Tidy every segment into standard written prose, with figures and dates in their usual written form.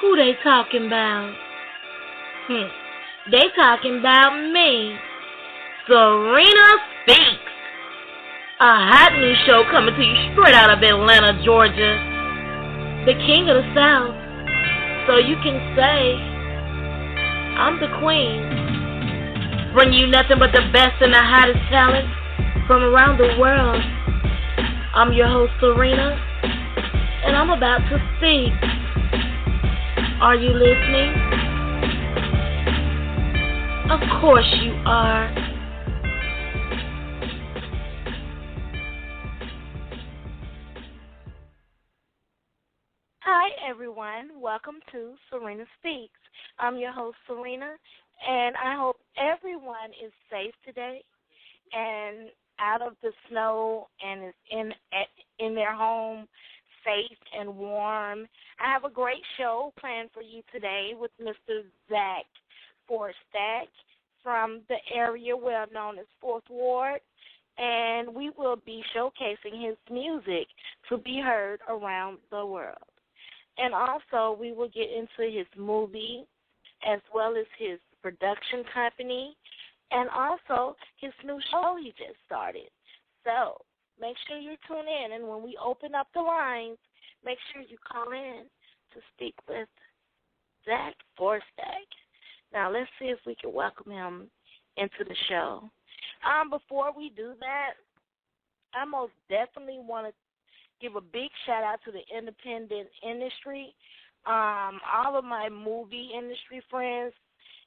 Who they talking about? They talking about me. Serena Speaks. A hot new show coming to you straight out of Atlanta, Georgia. The king of the South. So you can say, I'm the queen. Bring you nothing but the best and the hottest talent from around the world. I'm your host, Serena, and I'm about to speak. Are you listening? Of course you are. Hi, everyone. Welcome to Serena Speaks. I'm your host, Serena, and I hope everyone is safe today and out of the snow and is in their home safe and warm. I have a great show planned for you today with Mr. ZAKC4STAKC from the area well known as 4th Ward, and we will be showcasing his music to be heard around the world. And also, we will get into his movie as well as his production company and also his new show he just started. So make sure you tune in, and when we open up the lines, make sure you call in to speak with ZAKC4STAKC. Now, let's see if we can welcome him into the show. Before we do that, I most definitely want to give a big shout-out to the independent industry. All of my movie industry friends,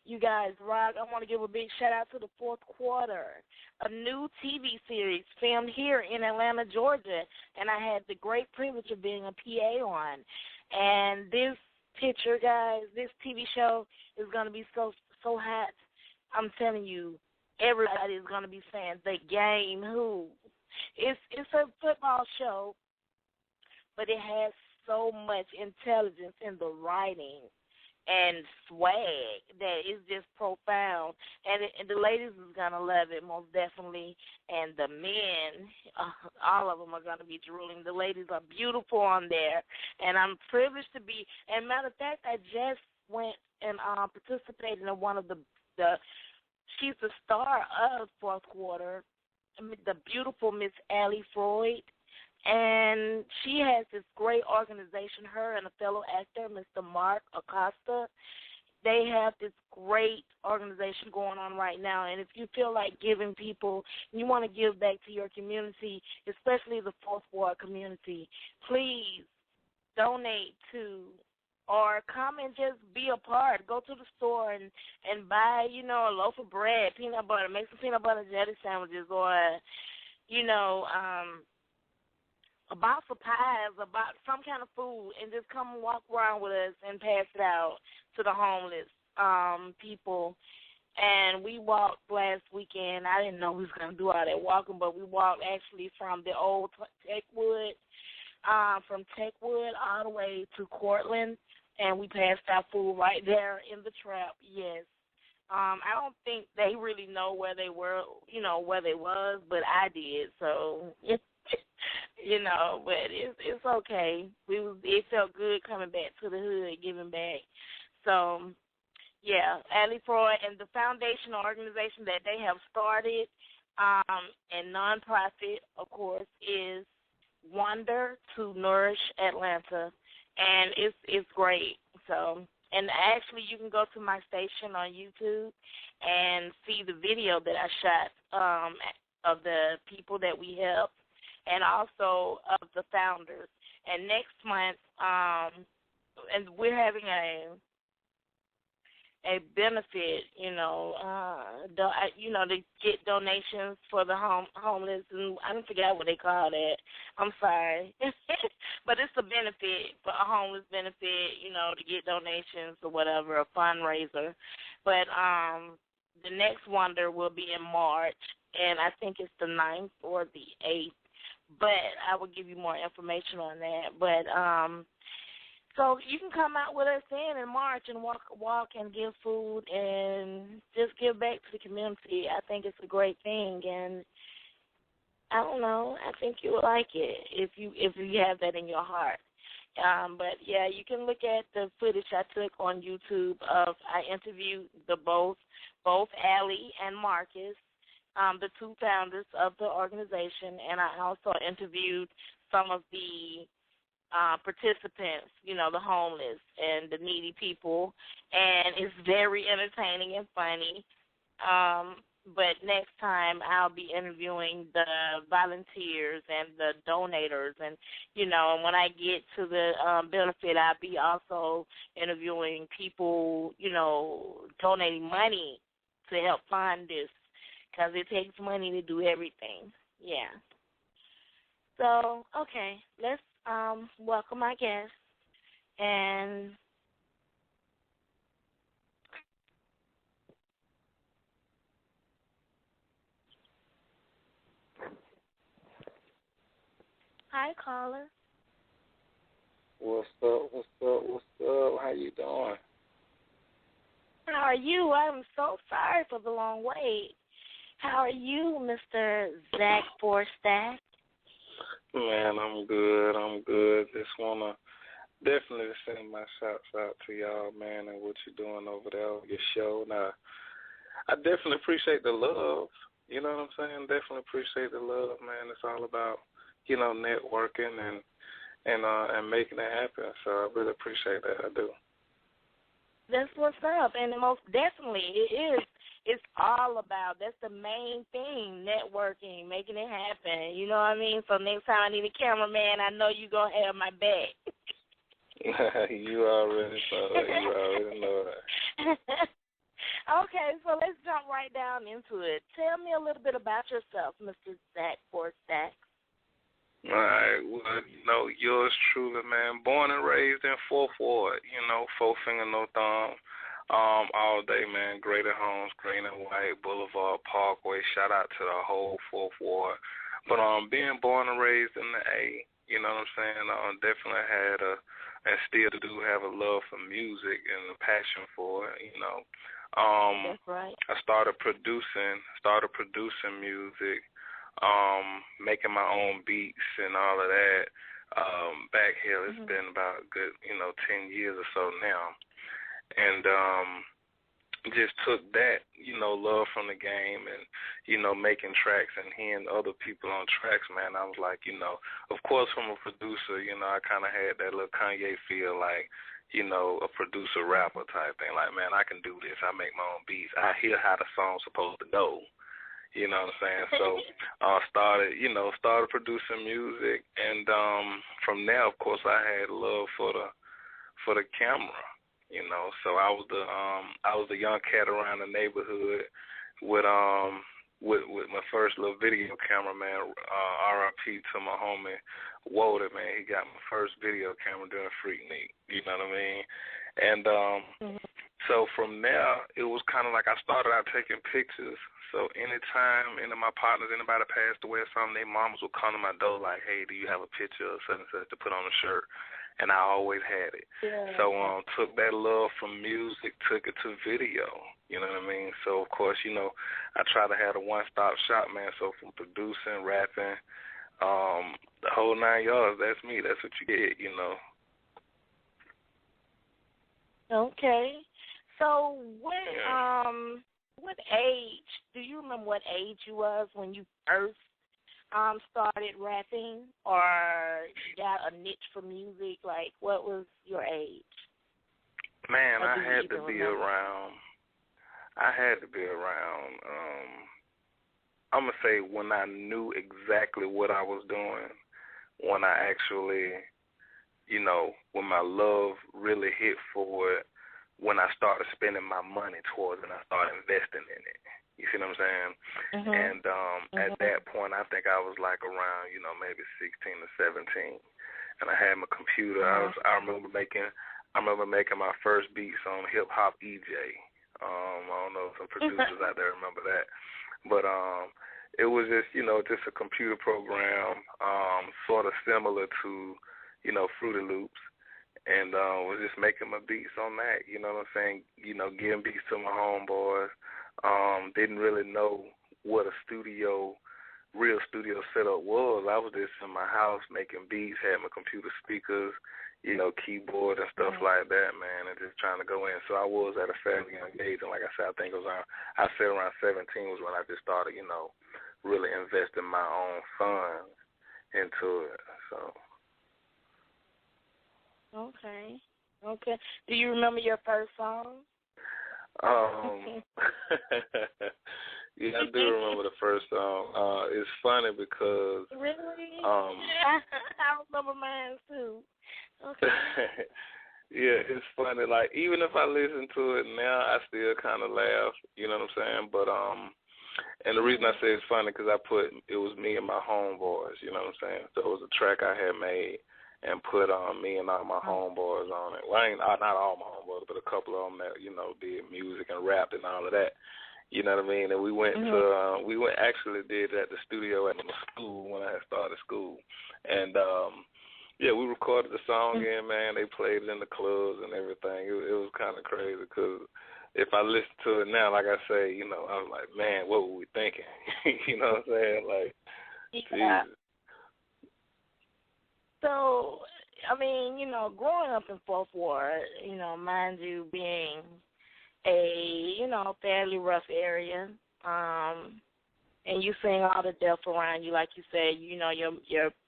you guys rock. I want to give a big shout-out to the Fourth Quarter, a new TV series filmed here in Atlanta, Georgia, and I had the great privilege of being a PA on. And this picture, guys, this TV show is going to be so hot. I'm telling you, everybody is going to be saying, the game who? It's a football show, but it has so much intelligence in the writing and swag that is just profound. And the ladies is going to love it most definitely. And the men, all of them are going to be drooling. The ladies are beautiful on there. And I'm privileged to be, and matter of fact, I just went and participated in one of the she's the star of Fourth Quarter, the beautiful Miss Allie Freud. And she has this great organization, her and a fellow actor, Mr. Mark Acosta. They have this great organization going on right now. And if you feel like giving people, you want to give back to your community, especially the Fourth Ward community, please donate to or come and just be a part. Go to the store and buy, a loaf of bread, peanut butter, make some peanut butter jelly sandwiches, or, a box of pies, about some kind of food, and just come and walk around with us and pass it out to the homeless people. And we walked last weekend. I didn't know we was going to do all that walking, but we walked actually from the old Techwood, from Techwood all the way to Cortland, and we passed out food right there in the trap, yes. I don't think they really know where they were, where they was, but I did, so but it's okay. It felt good coming back to the hood, giving back. So, yeah, Allie Freud and the foundation organization that they have started, and nonprofit, of course, is Wonder to Nourish Atlanta, and it's great. So, and actually, you can go to my station on YouTube and see the video that I shot of the people that we helped, and also of the founders. And next month, and we're having a benefit, to get donations for the homeless, and I don't forget what they call that. I'm sorry. But it's a benefit, for a homeless benefit, to get donations or whatever, a fundraiser. But the next Wonder will be in March, and I think it's the 9th or the 8th. But I will give you more information on that. But so you can come out with us in March and walk and give food and just give back to the community. I think it's a great thing, and I don't know. I think you would like it if you have that in your heart. But yeah, you can look at the footage I took on YouTube of I interviewed both Allie and Marcus, the two founders of the organization, and I also interviewed some of the participants, the homeless and the needy people, and it's very entertaining and funny. But next time I'll be interviewing the volunteers and the donators, and and when I get to the benefit, I'll be also interviewing people, donating money to help fund this, because it takes money to do everything. Yeah. So, okay, let's welcome our guest. And hi, caller. What's up? What's up? What's up? How you doing? How are you? I'm so sorry for the long wait. How are you, Mr. ZAKC4STAKC? Man, I'm good. I'm good. Just wanna definitely send my shouts out to y'all, man, and what you're doing over there on your show. Now, I definitely appreciate the love. You know what I'm saying? Definitely appreciate the love, man. It's all about networking and making it happen. So I really appreciate that. I do. That's what's up, and most definitely it is. It's all about, that's the main thing, networking, making it happen. You know what I mean? So next time I need a cameraman, I know you're going to have my back. You already know that. You already know that. Okay, so let's jump right down into it. Tell me a little bit about yourself, Mr. ZAKC4STAKC. All right, well, yours truly, man. Born and raised in Fourth Ward, four finger, no thumb. All day, man. Greater Homes, Green and White, Boulevard, Parkway. Shout out to the whole Fourth Ward. But being born and raised in the A, you know what I'm saying? Definitely had and still do have a love for music and a passion for it. That's right. I started producing music, making my own beats and all of that. Back here, it's been about a good, 10 years or so now. And just took that, love from the game and, making tracks and hearing other people on tracks, man. I was like, of course from a producer, I kind of had that little Kanye feel like, a producer rapper type thing. Like, man, I can do this. I make my own beats. I hear how the song's supposed to go. You know what I'm saying? So started producing music, and from there, of course, I had love for the camera. So I was the young cat around the neighborhood with my first little video camera, man. R.I.P. to my homie Woder, man. He got my first video camera during Freaknik. You know what I mean? And so from there, it was kind of like I started out taking pictures. So anytime any of my partners, anybody passed away or something, their moms would come to my door like, hey, do you have a picture of such and such to put on a shirt? And I always had it. Yeah. So took that love from music, took it to video. You know what I mean? So, of course, I try to have a one-stop shop, man. So from producing, rapping, the whole 9 yards, that's me. That's what you get, Okay. So what age, do you remember what age you was when you first started rapping or got a niche for music? Like, what was your age? Man, I had to be around, I'm going to say when I knew exactly what I was doing, when I actually, when my love really hit for it, when I started spending my money towards it and I started investing in it. You see what I'm saying? And at that point, I think I was like around, maybe 16 or 17, and I had my computer. I remember making my first beats on Hip Hop EJ. I don't know if some producers out there remember that, but it was just just a computer program, sort of similar to Fruity Loops. And was just making my beats on that, you know what I'm saying? Giving beats to my homeboys. Didn't really know what a real studio setup was. I was just in my house making beats, had my computer speakers, keyboard and stuff like that, man, and just trying to go in. So I was at a fairly young age, and like I said, I think it was around 17 was when I just started, really investing my own funds into it. So. Okay. Do you remember your first song? Yeah, I do remember the first song. It's funny because really, I remember mine too. Okay. Yeah, it's funny. Like, even if I listen to it now, I still kind of laugh. You know what I'm saying? But and the reason I say it's funny because it was me and my homeboys. You know what I'm saying? So it was a track I had made and put me and all my homeboys on it. Well, not all my homeboys, but a couple of them that did music and rapped and all of that. You know what I mean? And we went actually did it at the studio at my school when I had started school. And, we recorded the song in, man. They played it in the clubs and everything. It was kind of crazy because if I listen to it now, like I say, I was like, man, what were we thinking? You know what I'm saying? Like, yeah. Jesus. So, I mean, growing up in Fourth Ward, mind you, being a, fairly rough area, and you seeing all the death around you, like you said,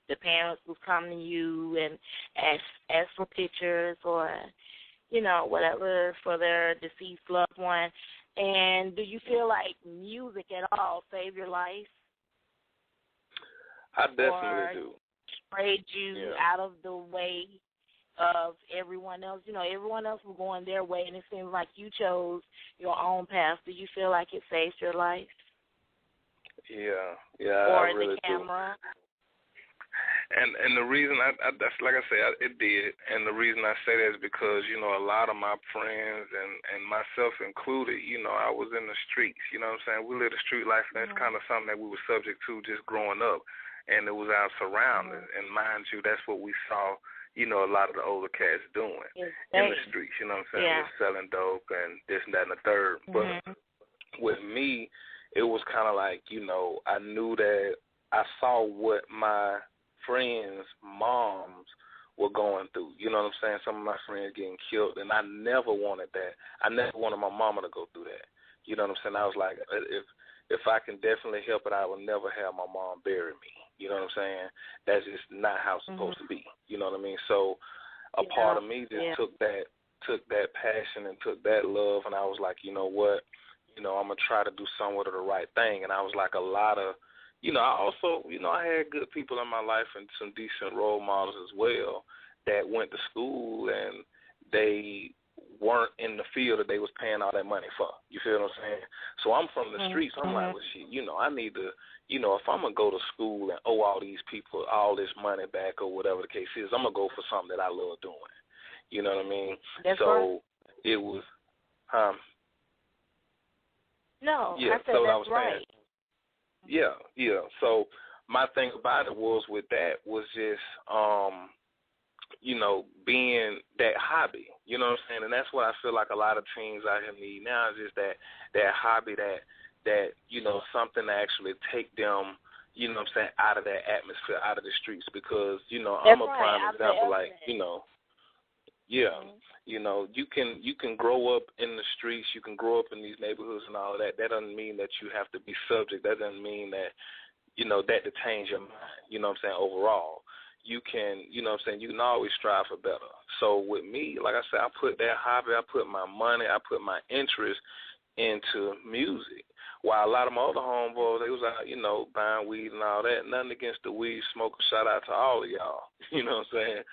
the parents was coming to you and ask for pictures or, whatever for their deceased loved one. And do you feel like music at all saved your life? I definitely do. Sprayed you out of the way of everyone else. Everyone else was going their way, and it seems like you chose your own path. Do you feel like it saved your life? Yeah, or I really the camera? do. And the reason that's like I say, it did. And the reason I say that is because a lot of my friends and myself included, I was in the streets. You know what I'm saying? We live the street life, and that's kind of something that we were subject to just growing up. And it was our surroundings. And mind you, that's what we saw, a lot of the older cats doing in the streets. You know what I'm saying? Yeah. We're selling dope and this and that and the third. But with me, it was kind of like, I knew that I saw what my friends' moms were going through. You know what I'm saying? Some of my friends getting killed, and I never wanted that. I never wanted my mama to go through that. You know what I'm saying? I was like, if I can definitely help it, I will never have my mom bury me. You know what I'm saying? That's just not how it's supposed to be. You know what I mean? So a part of me just took that passion and took that love, and I was like, you know what? I'm going to try to do somewhat of the right thing. And I was like a lot of, I also, I had good people in my life and some decent role models as well that went to school and they weren't in the field that they was paying all that money for. You feel what I'm saying? So I'm from the streets. I'm like, well, shit, I need to, if I'm going to go to school and owe all these people all this money back or whatever the case is, I'm going to go for something that I love doing. You know what I mean? It was, No, yeah, I said so that's I was right. Saying, yeah. So my thing about it was with that was just, being that hobby. You know what I'm saying? And that's what I feel like a lot of teens out here need now is just that hobby that something to actually take them, what I'm saying, out of that atmosphere, out of the streets because, I'm a prime example, like, you can grow up in the streets, you can grow up in these neighborhoods and all of that. That doesn't mean that you have to be subject. That doesn't mean that, that detains your mind, overall. You can, you can always strive for better. So with me, like I said, I put that hobby, I put my money, I put my interest into music. While a lot of my other homeboys, they was out, buying weed and all that. Nothing against the weed smoker. Shout out to all of y'all. You know what I'm saying?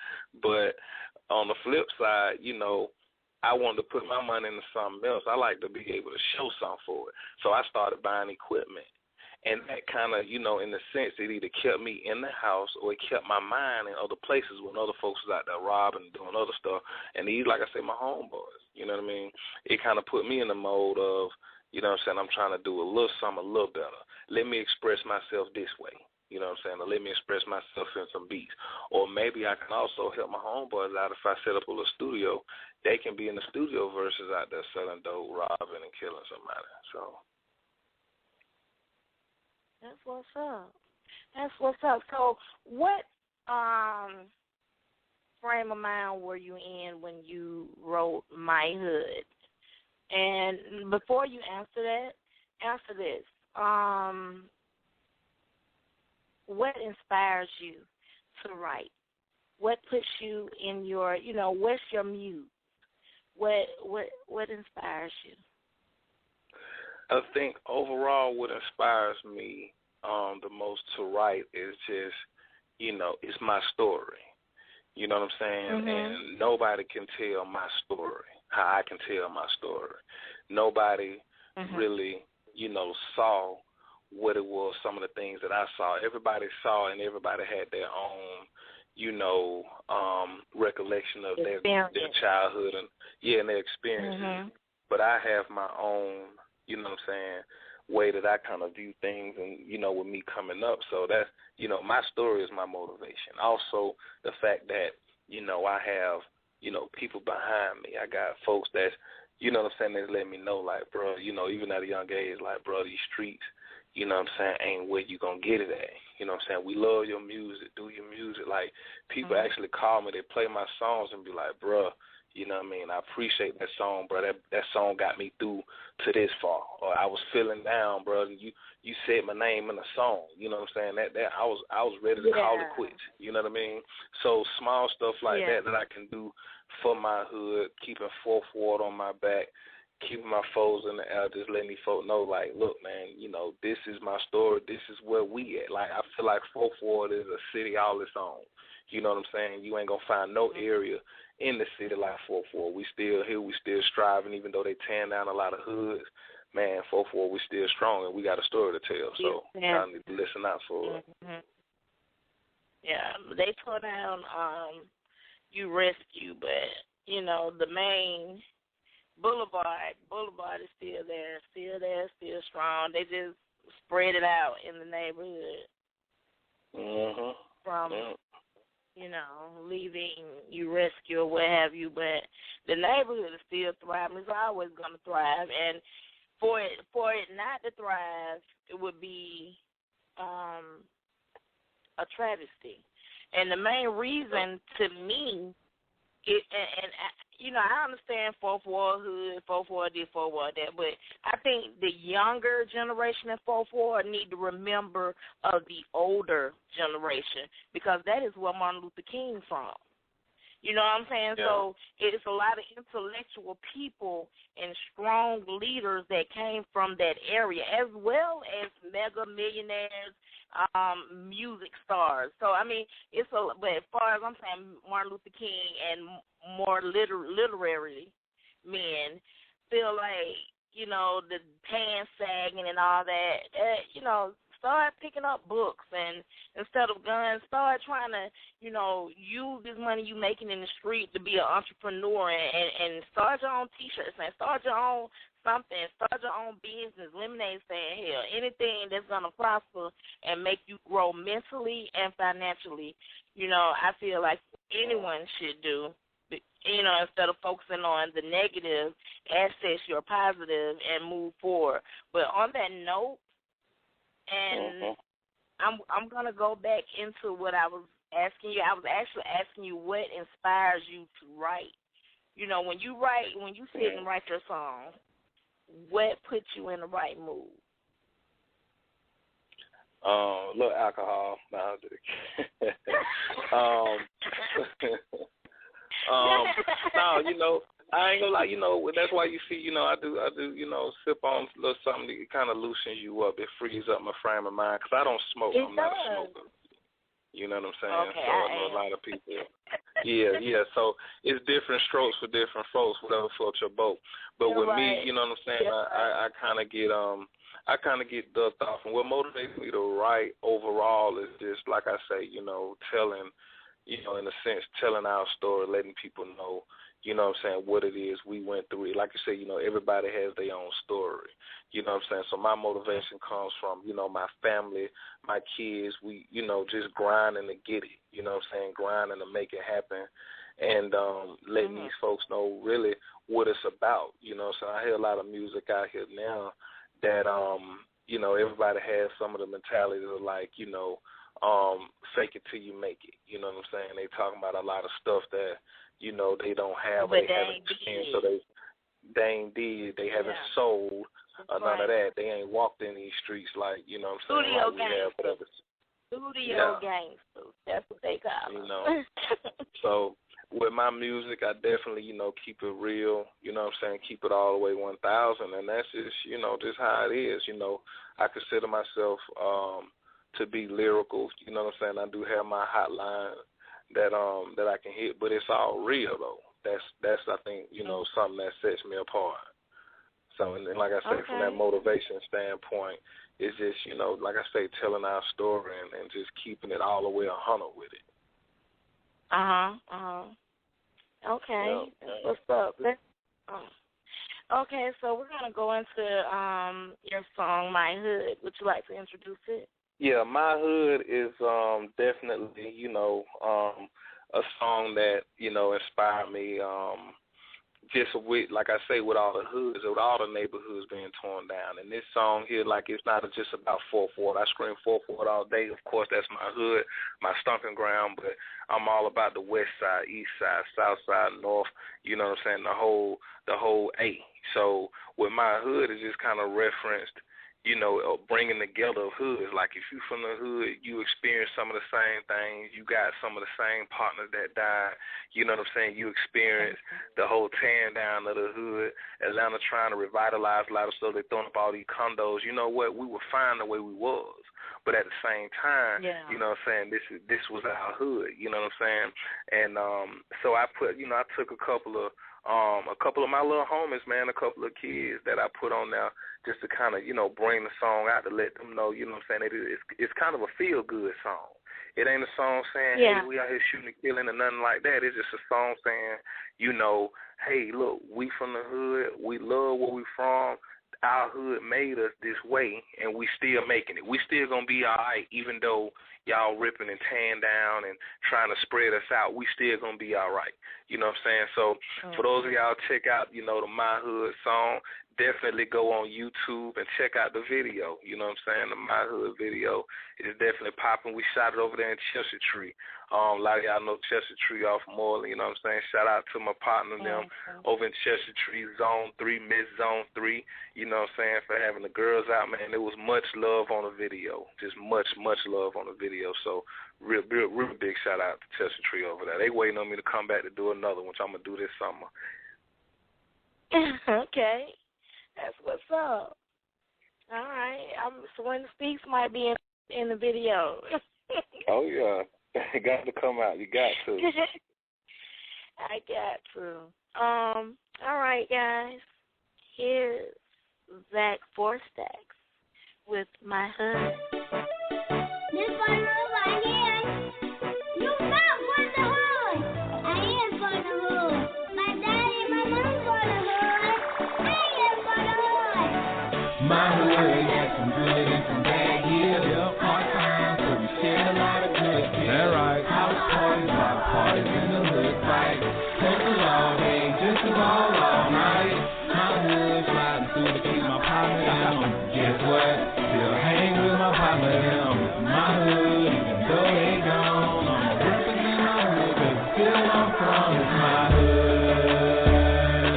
But on the flip side, I wanted to put my money into something else. I like to be able to show something for it. So I started buying equipment. And that kind of, in the sense, it either kept me in the house or it kept my mind in other places when other folks was out there robbing and doing other stuff. And these, like I say, my homeboys, you know what I mean? It kind of put me in the mode of, I'm trying to do a little something a little better. Let me express myself this way. You know what I'm saying? Or let me express myself in some beats. Or maybe I can also help my homeboys out if I set up a little studio. They can be in the studio versus out there selling dope, robbing, and killing somebody. So that's what's up. So what, frame of mind were you in when you wrote My Hood? And before you answer this. What inspires you to write? What puts you in your, what's your muse? What inspires you? I think overall what inspires me the most to write is just, it's my story. You know what I'm saying? Mm-hmm. And nobody can tell my story, how I can tell my story. Nobody really, saw what it was, some of the things that I saw. Everybody saw and everybody had their own, recollection of their childhood and their experiences. Mm-hmm. But I have my own, way that I kind of view things and, with me coming up. So that's, my story is my motivation. Also the fact that, I have, people behind me. I got folks that's, that's let me know, like, bro, even at a young age, like, bro, these streets, ain't where you gonna get it at. We love your music, do your music. Like, people actually call me, they play my songs and be like, bro, I appreciate that song, bro. That song got me through to this far. Or I was feeling down, bro, and you said my name in a song. That I was ready to call it quits. You know what I mean? So small stuff like that I can do for my hood, keeping Fourth Ward on my back, keeping my foes in the air, just letting these folk know, like, look, man, this is my story. This is where we at. Like, I feel like Fourth Ward is a city all its own. You know what I'm saying? You ain't going to find no area in the city like Fourth Ward. We still here. We still striving, even though they tearing down a lot of hoods. Man, Fourth Ward, we still strong, and we got a story to tell. So y'all need to listen out for it. Mm-hmm. Yeah, they tore down You Rescue, but, the main Boulevard is still there, still strong. They just spread it out in the neighborhood. From, leaving You Rescue or what have you, but the neighborhood is still thriving. It's always going to thrive, and for it not to thrive, it would be a travesty. And the main reason to me, I understand Fourth Ward hood, Fourth Ward this, Fourth Ward that, but I think the younger generation in Fourth Ward need to remember of the older generation, because that is where Martin Luther King from. You know what I'm saying? Yeah. So it's a lot of intellectual people and strong leaders that came from that area, as well as mega millionaires, music stars. So, I mean, but as far as I'm saying, Martin Luther King and more literary men feel like, the pants sagging and all that, start picking up books, and instead of guns, start trying to, use this money you making in the street to be an entrepreneur and start your own T-shirts and start your own something, start your own business, lemonade stand, hell, anything that's going to prosper and make you grow mentally and financially, I feel like anyone should do, instead of focusing on the negative, access your positive and move forward. But on that note, and I'm going to go back into what I was asking you. I was actually asking you what inspires you to write. When you sit and write your song, what puts you in the right mood? A little alcohol. No, I ain't gonna lie, that's why you see, I do, sip on a little something that kind of loosens you up. It frees up my frame of mind, because I don't smoke. I'm not a smoker. You know what I'm saying? Okay, so I know a lot of people. Yeah. So it's different strokes for different folks, whatever floats your boat. But with me, you know what I'm saying? I kind of get ducked off, and what motivates me to write overall is just, like I say, telling, in a sense, telling our story, letting people know, what it is we went through. Like you say, everybody has their own story. You know what I'm saying? So my motivation comes from, my family, my kids, we, just grinding to get it. You know what I'm saying? Grinding to make it happen, and letting these folks know really what it's about. So I hear a lot of music out here now that, everybody has some of the mentality of like, fake it till you make it. You know what I'm saying? They talking about a lot of stuff that, you know, they don't have, but they haven't experienced, so they ain't did, they haven't sold, none of that. They ain't walked in these streets like, you know what I'm saying, studio like we have, whatever. Studio gangsters, that's what they call them. You know, so with my music, I definitely, you know, keep it real, you know what I'm saying, keep it all the way 1,000, and that's just, you know, just how it is, you know. I consider myself to be lyrical, you know what I'm saying. I do have my hotline that I can hit, but it's all real though. That's I think, you know, something that sets me apart. So, and like I say, from that motivation standpoint, it's just, you know, like I say, telling our story and just keeping it all the way 100 with it. Okay, that's what's up. Okay, so we're gonna go into your song, My Hood. Would you like to introduce it? Yeah, My Hood is definitely, you know, a song that, you know, inspired me. Just with, like I say, with all the hoods, with all the neighborhoods being torn down. And this song here, like, it's not just about 4th Ward. I scream 4th Ward all day. Of course, that's my hood, my stomping ground, but I'm all about the west side, east side, south side, north, you know what I'm saying, the whole A. So with My Hood, it's just kind of referenced, you know, bringing together of hoods. Like, if you from the hood, you experience some of the same things. You got some of the same partners that died. You know what I'm saying? You experience the whole tearing down of the hood. Atlanta trying to revitalize a lot of stuff. They throwing up all these condos. You know what? We were fine the way we was. But at the same time, you know what I'm saying, this was our hood. You know what I'm saying? And so I took a couple of my little homies, man, a couple of kids that I put on there just to kind of, you know, bring the song out to let them know, you know what I'm saying, it's kind of a feel-good song. It ain't a song saying, hey, we out here shooting and killing or nothing like that. It's just a song saying, you know, hey, look, we from the hood. We love where we from. Our hood made us this way, and we still making it. We still going to be all right, even though y'all ripping and tearing down and trying to spread us out. We still going to be all right. You know what I'm saying? So for those of y'all check out, you know, the My Hood song, definitely go on YouTube and check out the video. You know what I'm saying? The My Hood video is definitely popping. We shot it over there in Chester Tree. A lot of y'all know Chester Tree off Moreland. You know what I'm saying? Shout out to my partner and them over in Chester Tree, Zone 3, Mid-Zone 3. You know what I'm saying? For having the girls out, man. There was much love on the video. Just much, much love on the video. So real big shout out to Chester Tree over there. They waiting on me to come back to do another one, which I'm going to do this summer. Okay. That's what's up. All right. When the Speaks might be in the video. Oh, yeah. You got to come out. You got to. I got to. All right, guys. Here's ZAKC4STAKC with My Hood. This one right here. You not from the hood. I am from the hood. My daddy and my mom from the hood. I am from the hood. My hood had some good and some bad years. Hard times, so we shared a lot of good things. That right. House parties, block parties in the hood fight. Total all day, just as all night. My hood sliding through to keep my partner down. Guess what? Still hang with my partner down. My hood, even though they gone, I'ma represent my hood, 'cause still I'm from, it's my hood.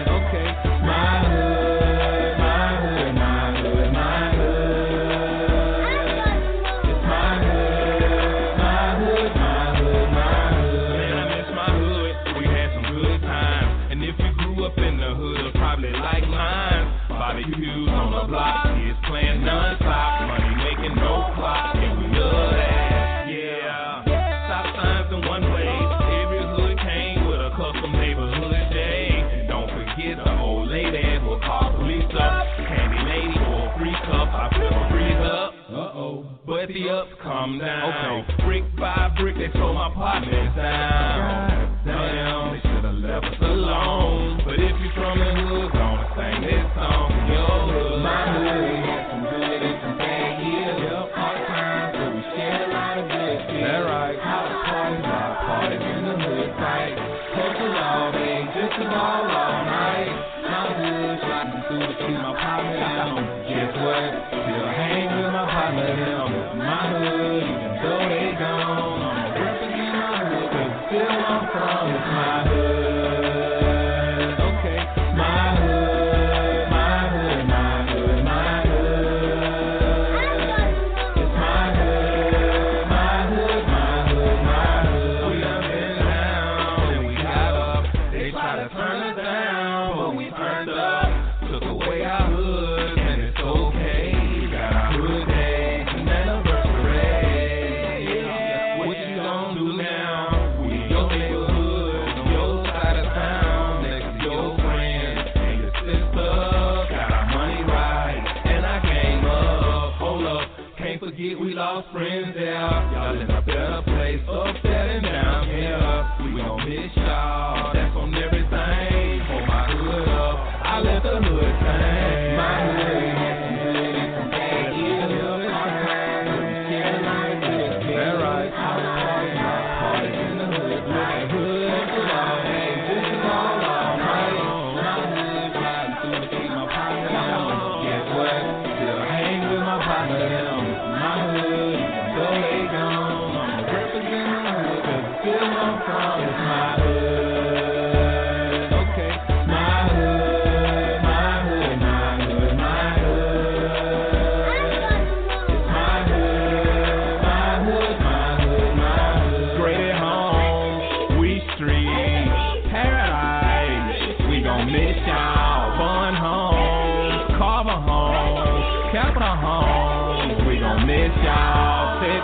Okay, my hood, my hood, my hood, my hood. It's my hood, my hood, my hood, my hood. Man, I miss my hood. We had some good times, and if you grew up in the hood, probably like mine. Barbecues on the block, kids playing non-stop, money making no clock, and we love that. Yeah, stop signs in one way. Every hood came with a custom neighborhood day. And don't forget the old lady who'll call police up. Candy lady or a free cup, I feel a breeze up. But the ups come down. Okay. Brick by brick, they tore my partners down. Damn, they should have left us alone. But if you from the hood, gonna sing this song for your hood. My hood had some good and some bad years. Hard times, so we shared a lot of good things. That right. House parties, block parties in the hood fight. Total all day, just as all night. My hood sliding through to keep my partner down. Guess what? Still hang with my partner down. My hood, even though they They try to turn us down, but we turned up. Took away our hoods, and it's okay. Got our hood days and anniversary. Yeah, what you gon' do now? We your neighborhood, your side of town, next to your friends and your sister. Got our money right, and I came up. Hold up, can't forget we lost friends there. Y'all in a better place up there than down here. We gon' miss y'all, that's on everything. Hold my hood up, I let the hood sing. My hood had some good and some bad years. That's right. Parties in the hood, like hood and football. Hey, this is all right. My hood riding through to keep my partner down. Guess what? Still hang with my partner down. My hood, so they gone. I'm representing the hood, 'cause it's still where I'm from. It's my hood. Okay, my hood, my hood, my hood, my hood. It's my hood, my hood, my hood, my hood. Great at home, we street, paradise. We gon' miss y'all. Fun homes, Carver homes, Capitol homes. We gon' miss y'all.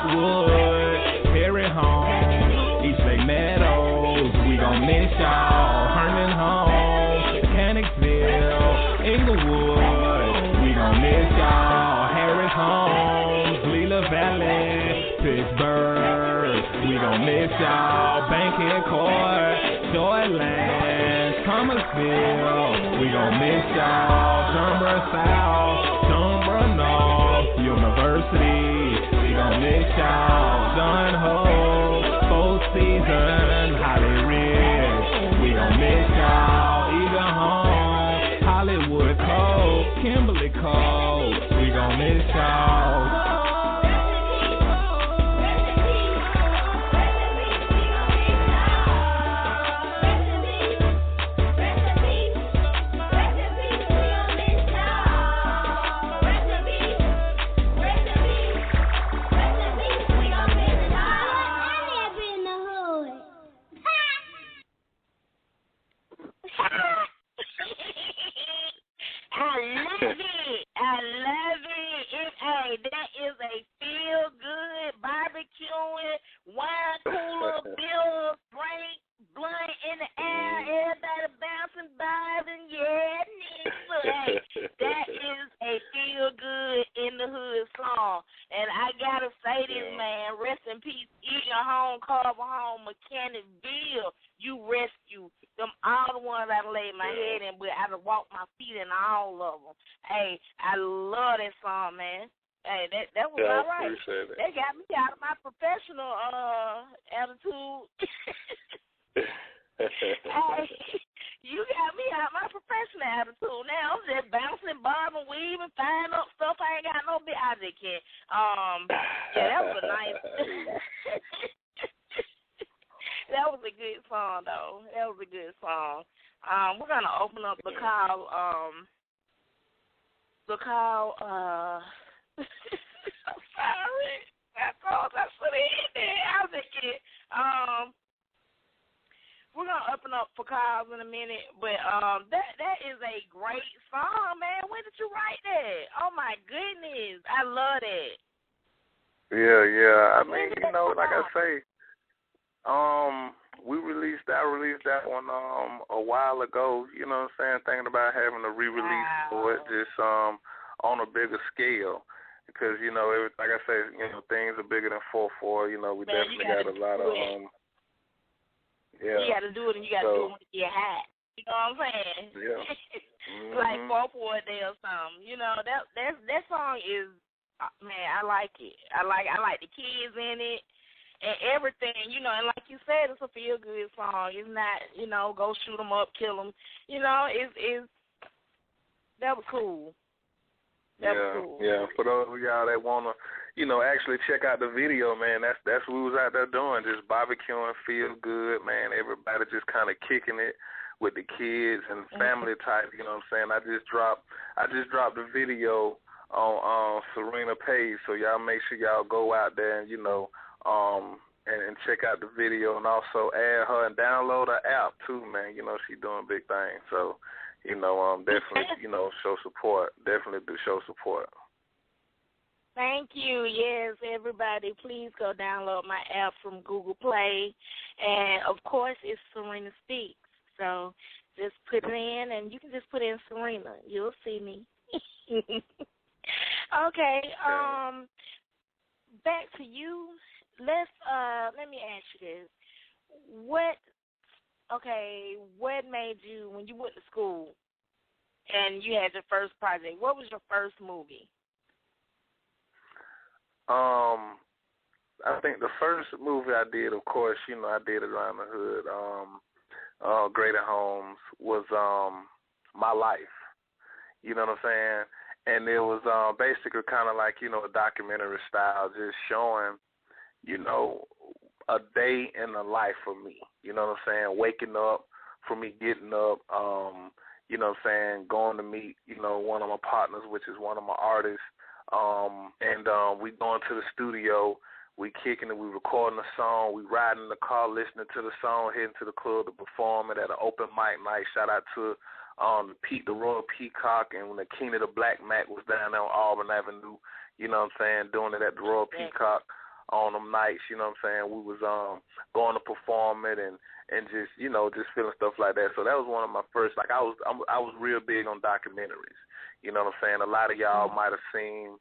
Wood, Perry home, East Lake Meadows. We gon' miss y'all. Herman home, Mechanicsville, Inglewood. We gon' miss y'all. Harris homes, Leela Valley, Pittsburgh. We gon' miss y'all. Bankhead Court, Joyland, Thomasville. We gon' miss y'all. Jonesboro South, Jonesboro North, University. We gon' miss y'all. John Hope, Four Seasons, Holly Ridge. We gon' miss y'all. Eagle Home, Hollywood Cove, Kimberly Cove. We gon' miss y'all. I love it. Hey, that is a feel-good barbecuing, wine cooler, bill, drink, blunt in the air, everybody bouncing, vibing, yeah, nigga. Hey, that is a feel-good in the hood song. And I gotta say this, man, rest in peace, Eagle Home, Carver Home, Mechanicsville. You rescue them, all the ones I laid my head in, but I walked my feet in all of them. Hey, I love that song, man. Hey, that was all right. They got me out of my professional attitude. Hey, you got me out of my professional attitude. Now I'm just bouncing, bobbing, weaving, finding up stuff I ain't got no bit. I just can't. Yeah, that was a nice. That was a good song, though. That was a good song. We're gonna open up the call. I'm sorry. I thought I should have hit that. I was just kidding. We're gonna open up for calls in a minute, but that is a great song, man. When did you write that? Oh my goodness, I love it. Yeah. I mean, you know, like I say. I released that one a while ago, you know what I'm saying, thinking about having a re-release for it, just on a bigger scale. Because, you know, like I said, you know, things are bigger than 4/4, you know, we definitely got a lot of You gotta do it, and you gotta do it with your hat. You know what I'm saying? Yeah. Like 4/4 a day or something. You know, that song is, man, I like it. I like the kids in it. And everything, you know, and like you said, it's a feel-good song. It's not, you know, go shoot them up, kill them. You know, that was cool. That was cool. Yeah. For those of y'all that want to, you know, actually check out the video, man, that's what we was out there doing, just barbecuing, feel good, man. Everybody just kind of kicking it with the kids and family type, you know what I'm saying? I just dropped the video on Serena page, so y'all make sure y'all go out there and, you know, and check out the video, and also add her and download her app too, man. You know, she doing big things. So, you know, definitely, you know, show support. Definitely do show support. Thank you. Yes, everybody, please go download my app from Google Play. And, of course, it's Serena Speaks. So just put it in, and you can just put in Serena. You'll see me. Okay. Back to you. Let me ask you this. What made you, when you went to school and you had your first project, what was your first movie? I think the first movie I did, of course, you know, I did it around the hood. Greater Homes was My Life. You know what I'm saying? And it was basically kind of like, you know, a documentary style, just showing, you know, a day in the life for me. You know what I'm saying? Waking up, for me getting up, you know what I'm saying, going to meet, you know, one of my partners, which is one of my artists. And we going to the studio, we kicking it, we recording the song, we riding in the car listening to the song, heading to the club to perform it at an open mic night. Shout out to the Royal Peacock, and when the King of the Black Mac was down there on Auburn Avenue, you know what I'm saying, doing it at the Royal Peacock on them nights, you know what I'm saying. We was going to perform it and just, you know, just feeling stuff like that. So that was one of my first, like I was real big on documentaries. You know what I'm saying? A lot of y'all might have seen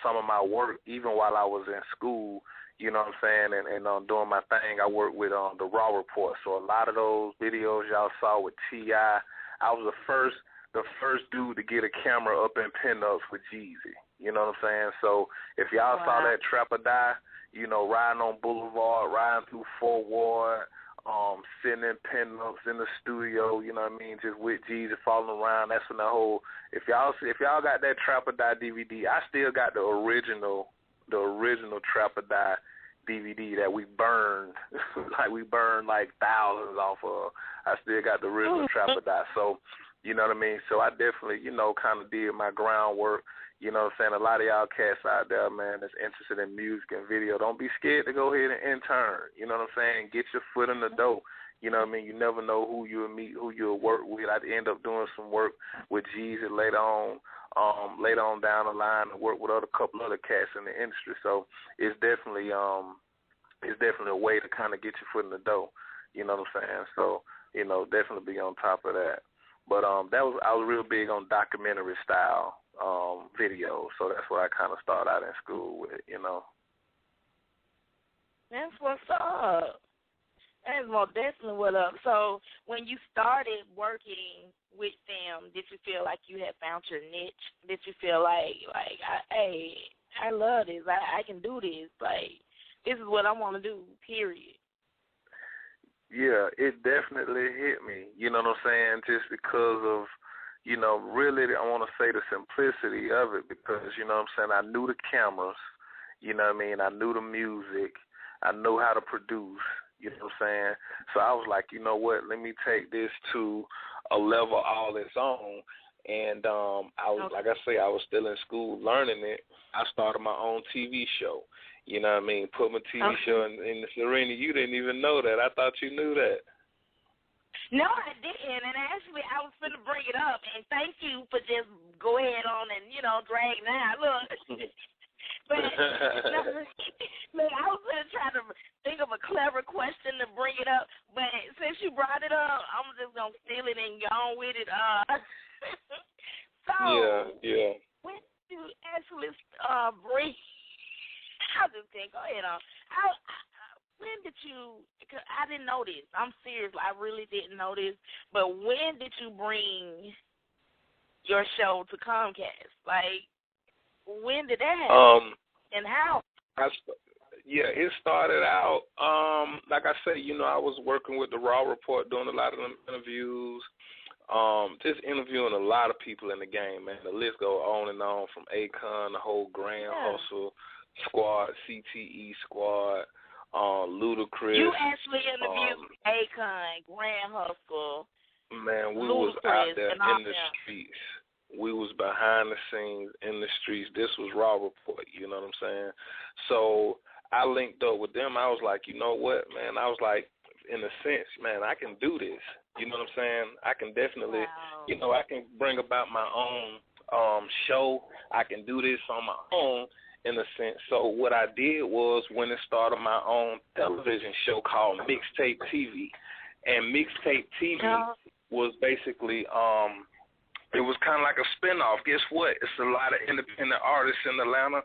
some of my work even while I was in school, you know what I'm saying, and doing my thing. I worked with the Raw Report. So a lot of those videos y'all saw with T.I., I was the first dude to get a camera up in pinups with Jeezy. You know what I'm saying? So if y'all saw that Trap or Die, you know, riding on Boulevard, riding through Fort Ward, sitting in pinups in the studio, you know what I mean, just with Jeezy following around. That's when the whole, if y'all got that Trap or Die DVD, I still got the original Trap or Die DVD that we burned, like we burned like thousands off of. I still got the original Trap or Die. So, you know what I mean? So I definitely, you know, kind of did my groundwork. You know what I'm saying? A lot of y'all cats out there, man, that's interested in music and video, don't be scared to go ahead and intern. You know what I'm saying? Get your foot in the door. You know what I mean? You never know who you'll meet, who you'll work with. I'd end up doing some work with Jeezy later on down the line, and work with a couple other cats in the industry. So it's definitely a way to kind of get your foot in the door. You know what I'm saying? So, you know, definitely be on top of that. But I was real big on documentary style videos, so that's what I kind of started out in school with, you know. That's what's up. That's most definitely what's up. So when you started working with them, did you feel like you had found your niche? Did you feel like I love this, I can do this, like this is what I want to do, period? Yeah, it definitely hit me, you know what I'm saying, just because of, you know, really I want to say the simplicity of it, because, you know what I'm saying, I knew the cameras, you know what I mean, I knew the music, I knew how to produce, you know what I'm saying, so I was like, you know what, let me take this to a level all its own. And I was, like I say, I was still in school learning it. I started my own TV show. You know what I mean? Put my TV show in Serena. You didn't even know that. I thought you knew that. No, I didn't. And actually, I was going to bring it up. And thank you for just go ahead on and, you know, drag that. Look. But look, I was going to try to think of a clever question to bring it up. But since you brought it up, I'm just going to steal it and go on with it. So, yeah. When you actually bring, I'll just think, go ahead on. When did you, because I didn't know this. I'm serious. I really didn't know this. But when did you bring your show to Comcast? Like, when did that happen? And how? It started out, like I said, you know, I was working with the Raw Report, doing a lot of them interviews, just interviewing a lot of people in the game, man. The list goes on and on, from Akon, the whole Grand Hustle squad, CTE squad, Ludacris. You actually interviewed Akon, Grand Hustle. Man, we Ludacris, was out there in the streets. We was behind the scenes in the streets. This was Raw Report, you know what I'm saying? So I linked up with them. I was like, you know what, man? I was like, in a sense, man, I can do this. You know what I'm saying? I can definitely, you know, I can bring about my own show. I can do this on my own in a sense. So what I did was went and started my own television show called Mixtape TV. And Mixtape TV was basically it was kind of like a spinoff. Guess what? It's a lot of independent artists in Atlanta,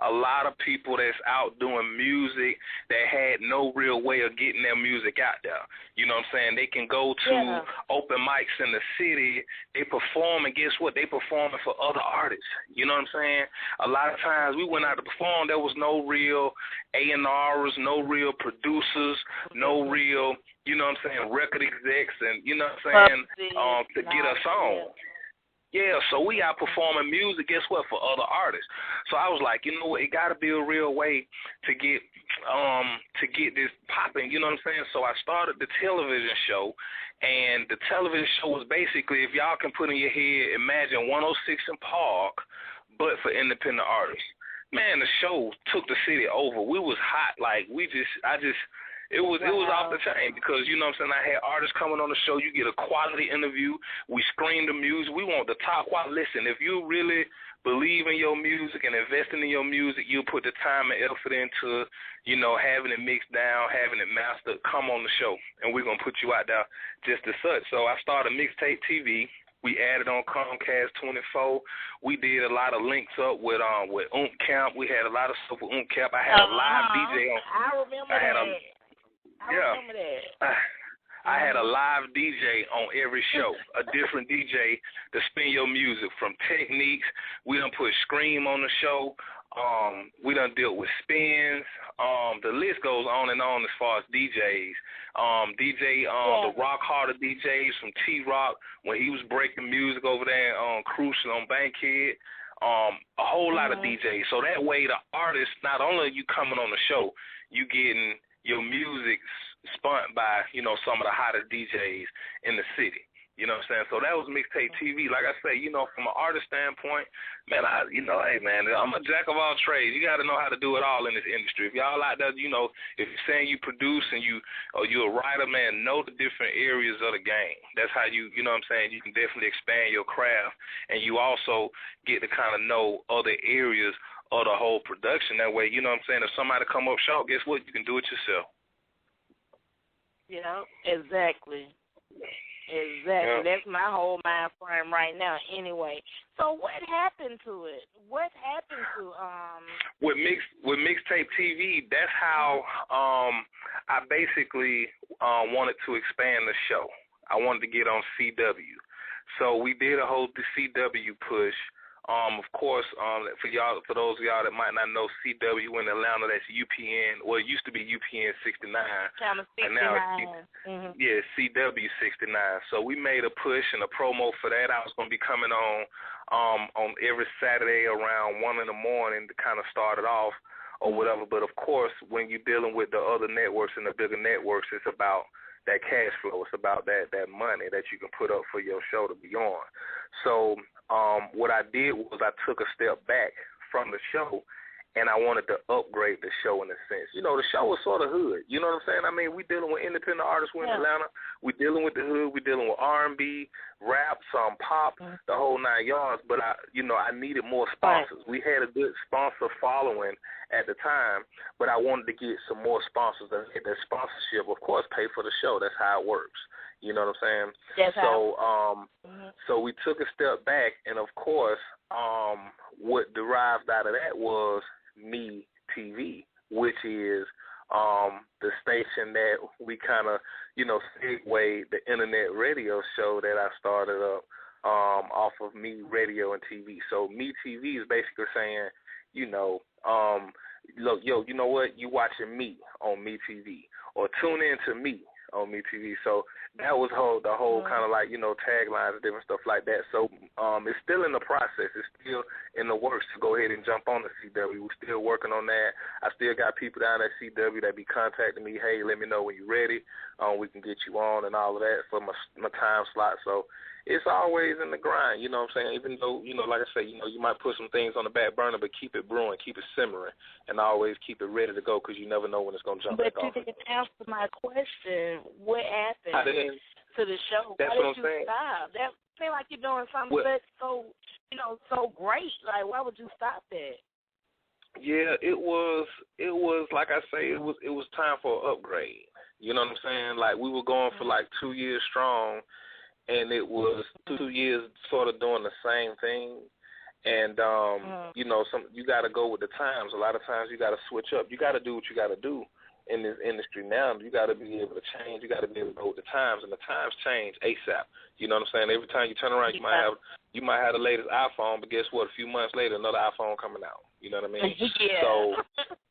a lot of people that's out doing music that had no real way of getting their music out there. You know what I'm saying? They can go to open mics in the city, they perform, and guess what? They performing for other artists. You know what I'm saying? A lot of times we went out to perform, there was no real A&Rs, no real producers, no real, you know what I'm saying, record execs, and you know what I'm saying, to get us on. Yeah, so we out performing music, guess what, for other artists. So I was like, you know what, it got to be a real way to get this popping, you know what I'm saying? So I started the television show, and the television show was basically, if y'all can put in your head, imagine 106 in Park, but for independent artists. Man, the show took the city over. We was hot, like It was off the chain because, you know what I'm saying, I had artists coming on the show. You get a quality interview. We screen the music. We want the top quality. Listen, if you really believe in your music and investing in your music, you put the time and effort into, you know, having it mixed down, having it mastered, come on the show, and we're going to put you out there just as such. So I started Mixtape TV. We added on Comcast 24. We did a lot of links up with Camp. We had a lot of stuff with Camp. I had a live DJ on. I remember that. Remember that. I had a live DJ on every show, a different DJ to spin your music from techniques. We done put Scream on the show. We done dealt with spins. The list goes on and on as far as DJs. The Rock Harder DJs from T-Rock when he was breaking music over there on Crucial on Bankhead. A whole lot of DJs. So that way the artist, not only are you coming on the show, you getting your music spun by, you know, some of the hottest DJs in the city. You know what I'm saying? So that was Mixtape TV. Like I say, you know, from an artist standpoint, man, hey, man, I'm a jack of all trades. You got to know how to do it all in this industry. If y'all out there, you know, if you're saying you produce and you're a writer, man, know the different areas of the game. That's how you know what I'm saying, you can definitely expand your craft, and you also get to kind of know other areas of the whole production. That way, you know what I'm saying, if somebody come up short, guess what? You can do it yourself. Yeah, exactly. Yeah. That's my whole mind frame right now anyway. So what happened to it? What happened to With Mixtape TV, that's how I basically wanted to expand the show. I wanted to get on CW. So we did a whole CW push. Of course, for those of y'all that might not know, CW in Atlanta, that's UPN. Well, it used to be UPN 69, and now it's CW 69. So we made a push and a promo for that. I was going to be coming on every Saturday around 1 in the morning to kind of start it off or whatever. But of course, when you're dealing with the other networks and the bigger networks, it's about that cash flow. It's about that money that you can put up for your show to be on. So what I did was I took a step back from the show, and I wanted to upgrade the show in a sense. You know, the show was sort of hood. You know what I'm saying? I mean, we dealing with independent artists in Atlanta. We dealing with the hood. We dealing with R&B, rap, some pop, the whole 9 yards. But I needed more sponsors. We had a good sponsor following at the time, but I wanted to get some more sponsors and get that sponsorship. Of course, pay for the show. That's how it works. You know what I'm saying? So we took a step back, and of course, what derived out of that was Me TV, which is the station that we kind of, you know, segued the internet radio show that I started up off of Me Radio and TV. So Me TV is basically saying, you know, look, yo, you know what? You watching me on Me TV, or tune in to me on Me TV. So that was the whole kind of like, you know, taglines and different stuff like that. So it's still in the process. It's still in the works to go ahead and jump on the CW. We're still working on that. I still got people down at CW that be contacting me, hey, let me know when you're ready. We can get you on and all of that for my time slot. So it's always in the grind, you know what I'm saying? Even though, like I say, you might put some things on the back burner, but keep it brewing, keep it simmering, and always keep it ready to go because you never know when it's going to jump back off. But you didn't answer my question. What happened to the show? That's Why what did I'm saying. Stop? That seems like you're doing something that's so, so great. Like, why would you stop that? Yeah, it was like I say, it was time for an upgrade. You know what I'm saying? Like, we were going for like 2 years strong, and it was 2 years sort of doing the same thing. And you got to go with the times. A lot of times you got to switch up. You got to do what you got to do in this industry now. You got to be able to change. You got to be able to go with the times, and the times change ASAP. You know what I'm saying? Every time you turn around, you might have the latest iPhone, but guess what? A few months later, another iPhone coming out. You know what I mean? Yeah. So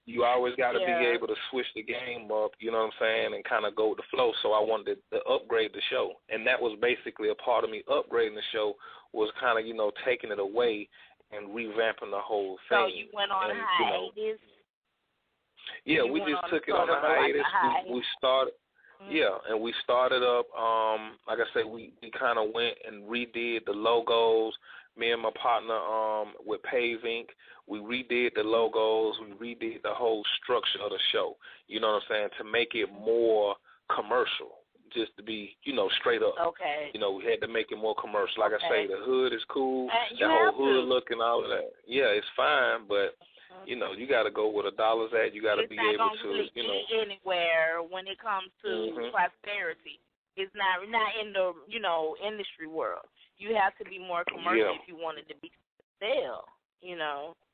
you always got to be able to switch the game up, you know what I'm saying, and kind of go with the flow. So I wanted to upgrade the show, and that was basically a part of me upgrading the show was kind of, taking it away and revamping the whole thing. So you went on hiatus? Yeah, we just took it on a hiatus. We started. Yeah, and we started up, like I said, we kind of went and redid the logos. Me and my partner with Pave Inc., we redid the logos. We redid the whole structure of the show, you know what I'm saying, to make it more commercial, just to be, straight up. Okay. We had to make it more commercial. Like I say, the hood is cool, the whole hood look and all of that. Yeah, it's fine, but you got to go where the dollar's at. You got to be able to, really get anywhere when it comes to prosperity. It's not in the, industry world. You have to be more commercial if you want it to be sell,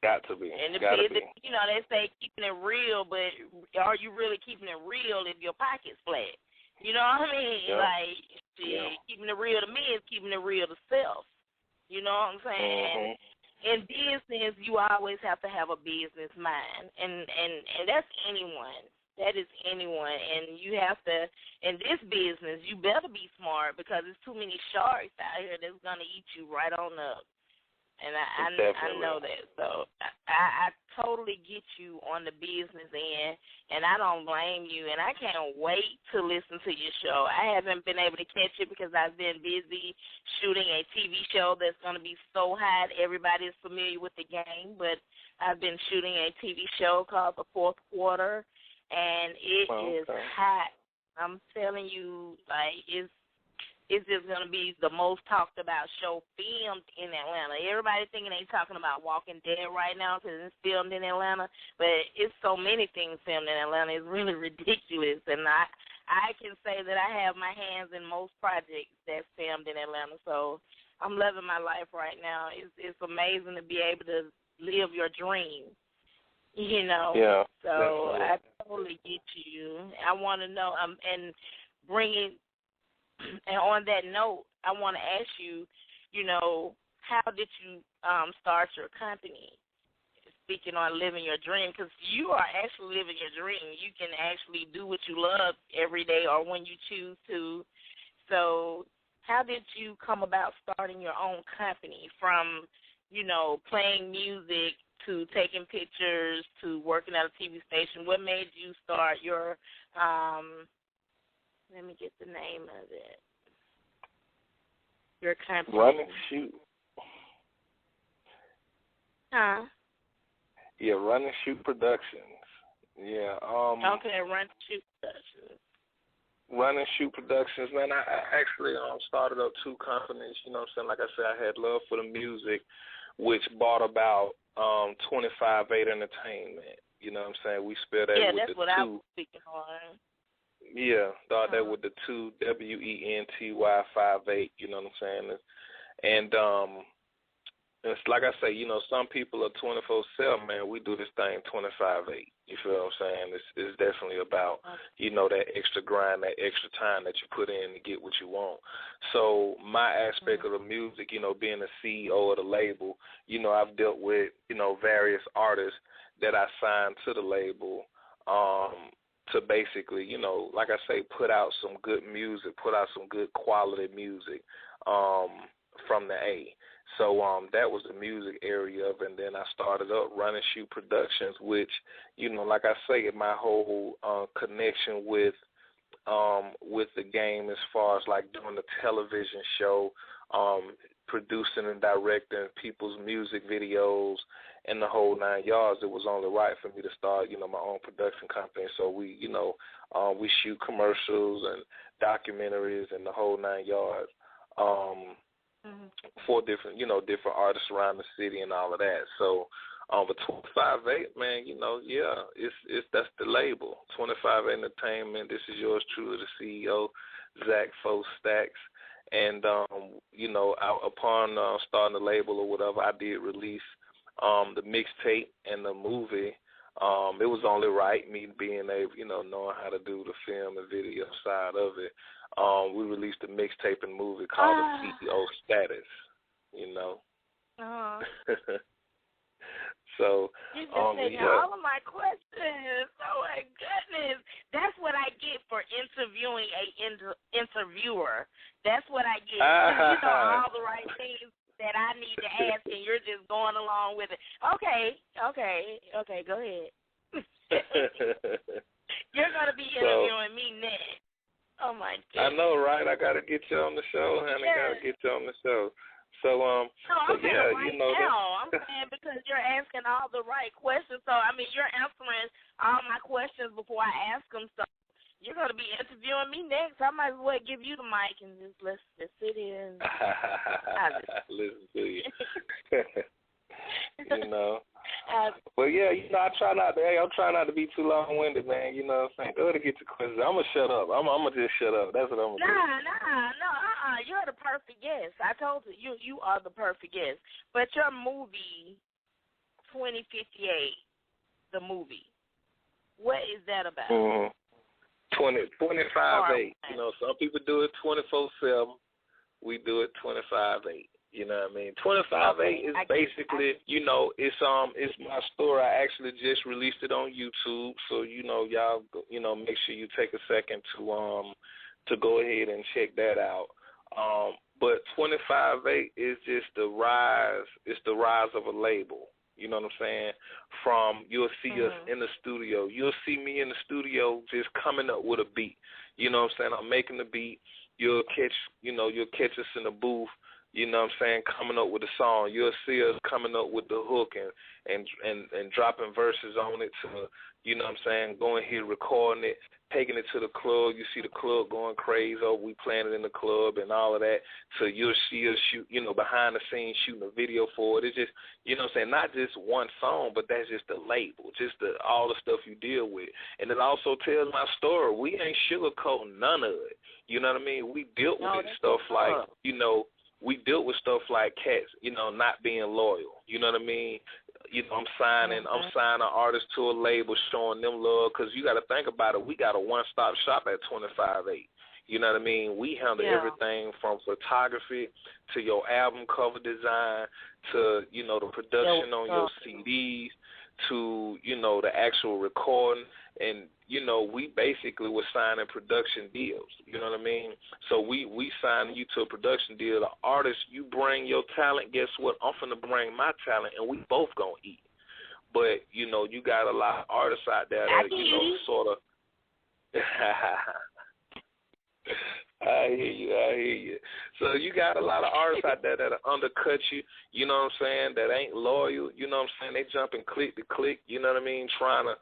Got to be. And the Gotta business, be. they say keeping it real, but are you really keeping it real if your pocket's flat? You know what I mean? Yeah. Like, keeping it real to me is keeping it real to self. You know what I'm saying? In business, you always have to have a business mind, and that's anyone. That is anyone, and you have to. In this business, you better be smart because there's too many sharks out here that's gonna eat you right on up. And I know that, so I totally get you on the business end, and I don't blame you, and I can't wait to listen to your show. I haven't been able to catch it because I've been busy shooting a TV show that's going to be so hot. Everybody is familiar with the game, but I've been shooting a TV show called The Fourth Quarter, and it is hot. I'm telling you, like, it's just going to be the most talked about show filmed in Atlanta. Everybody thinking they talking about Walking Dead right now because it's filmed in Atlanta, but it's so many things filmed in Atlanta. It's really ridiculous, and I can say that I have my hands in most projects that's filmed in Atlanta, so I'm loving my life right now. It's amazing to be able to live your dream, Yeah. So definitely. I totally get you. I want to know, and bringing. And on that note, I want to ask you, how did you start your company? Speaking on living your dream, because you are actually living your dream. You can actually do what you love every day or when you choose to. So how did you come about starting your own company from, playing music to taking pictures to working at a TV station? What made you start your let me get the name of it. Your company. Run and Shoot. Huh? Yeah, Run and Shoot Productions. Yeah. Okay, Run and Shoot Productions. Run and Shoot Productions, man. I actually started up 2 companies. You know what I'm saying? Like I said, I had love for the music, which brought about 25-8 Entertainment. You know what I'm saying? We spelled that with the 2. Yeah, that's what I was speaking on. Yeah, thought that with the 2 WENTY 58, you know what I'm saying? And it's like I say, some people are 24/7, man. We do this thing 25/8. You feel what I'm saying? It's definitely about, that extra grind, that extra time that you put in to get what you want. So my aspect of the music, being the CEO of the label, I've dealt with, various artists that I signed to the label, to basically, like I say, put out some good music, put out some good quality music from the A. So that was the music area of it. And then I started up Run and Shoot Productions, which, you know, like I say, my whole connection with the game as far as like doing the television show, producing and directing people's music videos and the whole 9 yards, it was only right for me to start, you know, my own production company. So we, you know, we shoot commercials and documentaries and the whole 9 yards for different, you know, different artists around the city and all of that. So but 258, man, you know, yeah, it's that's the label. 258 Entertainment. This is yours truly, the CEO, ZAKC4STAKC. And you know, upon starting the label or whatever, I did release the mixtape and the movie. It was only right, me being able, you know, knowing how to do the film and video side of it. We released a mixtape and movie called the CEO Status. You know. So, you just said all of my questions. Oh my goodness, that's what I get for interviewing a interviewer. That's what I get. You know all the right things that I need to ask, and you're just going along with it. Okay, go ahead. You're gonna be interviewing me next. Oh my goodness. I know, right? I gotta get you on the show, honey. Gotta get you on the show. So, I'm yeah, right you know. Now. I'm saying because you're asking all the right questions. So, I mean, you're answering all my questions before I ask them. So, you're going to be interviewing me next. I might as well give you the mic and just let's sit here and listen to you. You know. Well, yeah, you know, I'm trying not to be too long-winded, man. You know what I'm saying? Go ahead and get your questions. I'm going to shut up. I'm going to just shut up. That's what I'm going to do. No. You're the perfect guest. I told you are the perfect guest. But your movie, 2058, the movie, what is that about? 25/8. You know, some people do it 24/7. We do it 25/8. You know what I mean? 25/8 is basically, you know, it's my story. I actually just released it on YouTube, so you know, y'all, you know, make sure you take a second to go ahead and check that out. But 25/8 is just the rise. It's the rise of a label. You know what I'm saying? You'll see us in the studio. You'll see me in the studio just coming up with a beat. You know what I'm saying? I'm making the beat. You'll catch us in the booth. You know what I'm saying, coming up with a song. You'll see us coming up with the hook and dropping verses on it to, you know what I'm saying, going here, recording it, taking it to the club. You see the club going crazy. Oh, we playing it in the club and all of that. So you'll see us shoot, you know, behind the scenes shooting a video for it. It's just, you know what I'm saying, not just one song, but that's just the label, just all the stuff you deal with. And it also tells my story. We ain't sugarcoating none of it. You know what I mean? We dealt with stuff like, you know, we dealt with stuff like cats, you know, not being loyal. You know what I mean? You know, I'm signing artists to a label, showing them love, because you got to think about it. We got a one-stop shop at 25/8. You know what I mean? We handle everything from photography to your album cover design to, you know, the production on your CDs to, you know, the actual recording. And, you know, we basically were signing production deals. You know what I mean? So we signing you to a production deal. The artist, you bring your talent, guess what? I'm finna bring my talent, and we both gonna eat. But, you know, you got a lot of artists out there that, you know, sort of I hear you. So you got a lot of artists out there that undercut you, you know what I'm saying, that ain't loyal, you know what I'm saying, they jumping click to click, you know what I mean, trying to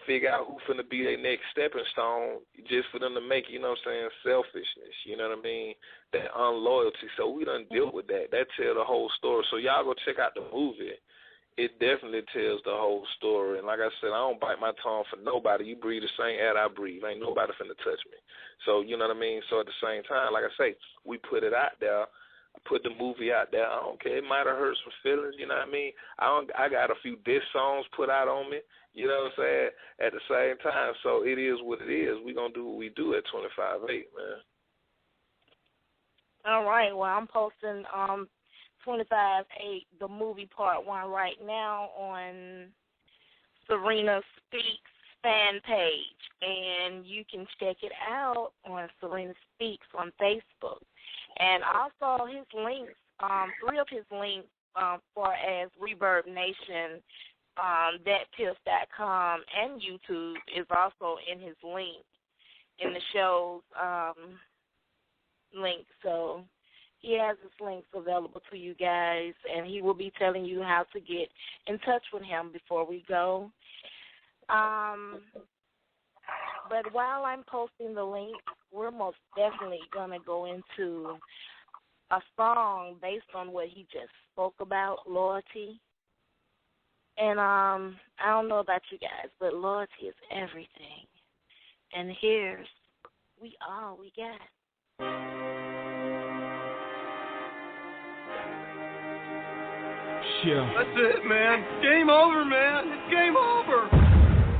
figure out who's finna be their next stepping stone just for them to make, you know what I'm saying, selfishness, you know what I mean, that unloyalty. So we done dealt with that. That tell the whole story. So y'all go check out the movie. It definitely tells the whole story. And like I said, I don't bite my tongue for nobody. You breathe the same air I breathe. Ain't nobody finna touch me. So, you know what I mean? So at the same time, like I say, we put it out there. I put the movie out there. I don't care. It might have hurt some feelings, you know what I mean? I got a few diss songs put out on me, you know what I'm saying, at the same time. So it is what it is. We going to do what we do at 25/8, man. All right. Well, I'm posting 25/8, the movie part 1 right now on Serena Speaks fan page, and you can check it out on Serena Speaks on Facebook. And also his links, 3 of his links, for as Reverb Nation, ZAKC4STAKC and YouTube is also in his link, in the show's link. So he has his links available to you guys, and he will be telling you how to get in touch with him before we go. But while I'm posting the link, we're most definitely going to go into a song based on what he just spoke about, loyalty. And I don't know about you guys, but loyalty is everything. And here's We All We Got. Yeah. That's it, man. Game over, man. It's game over.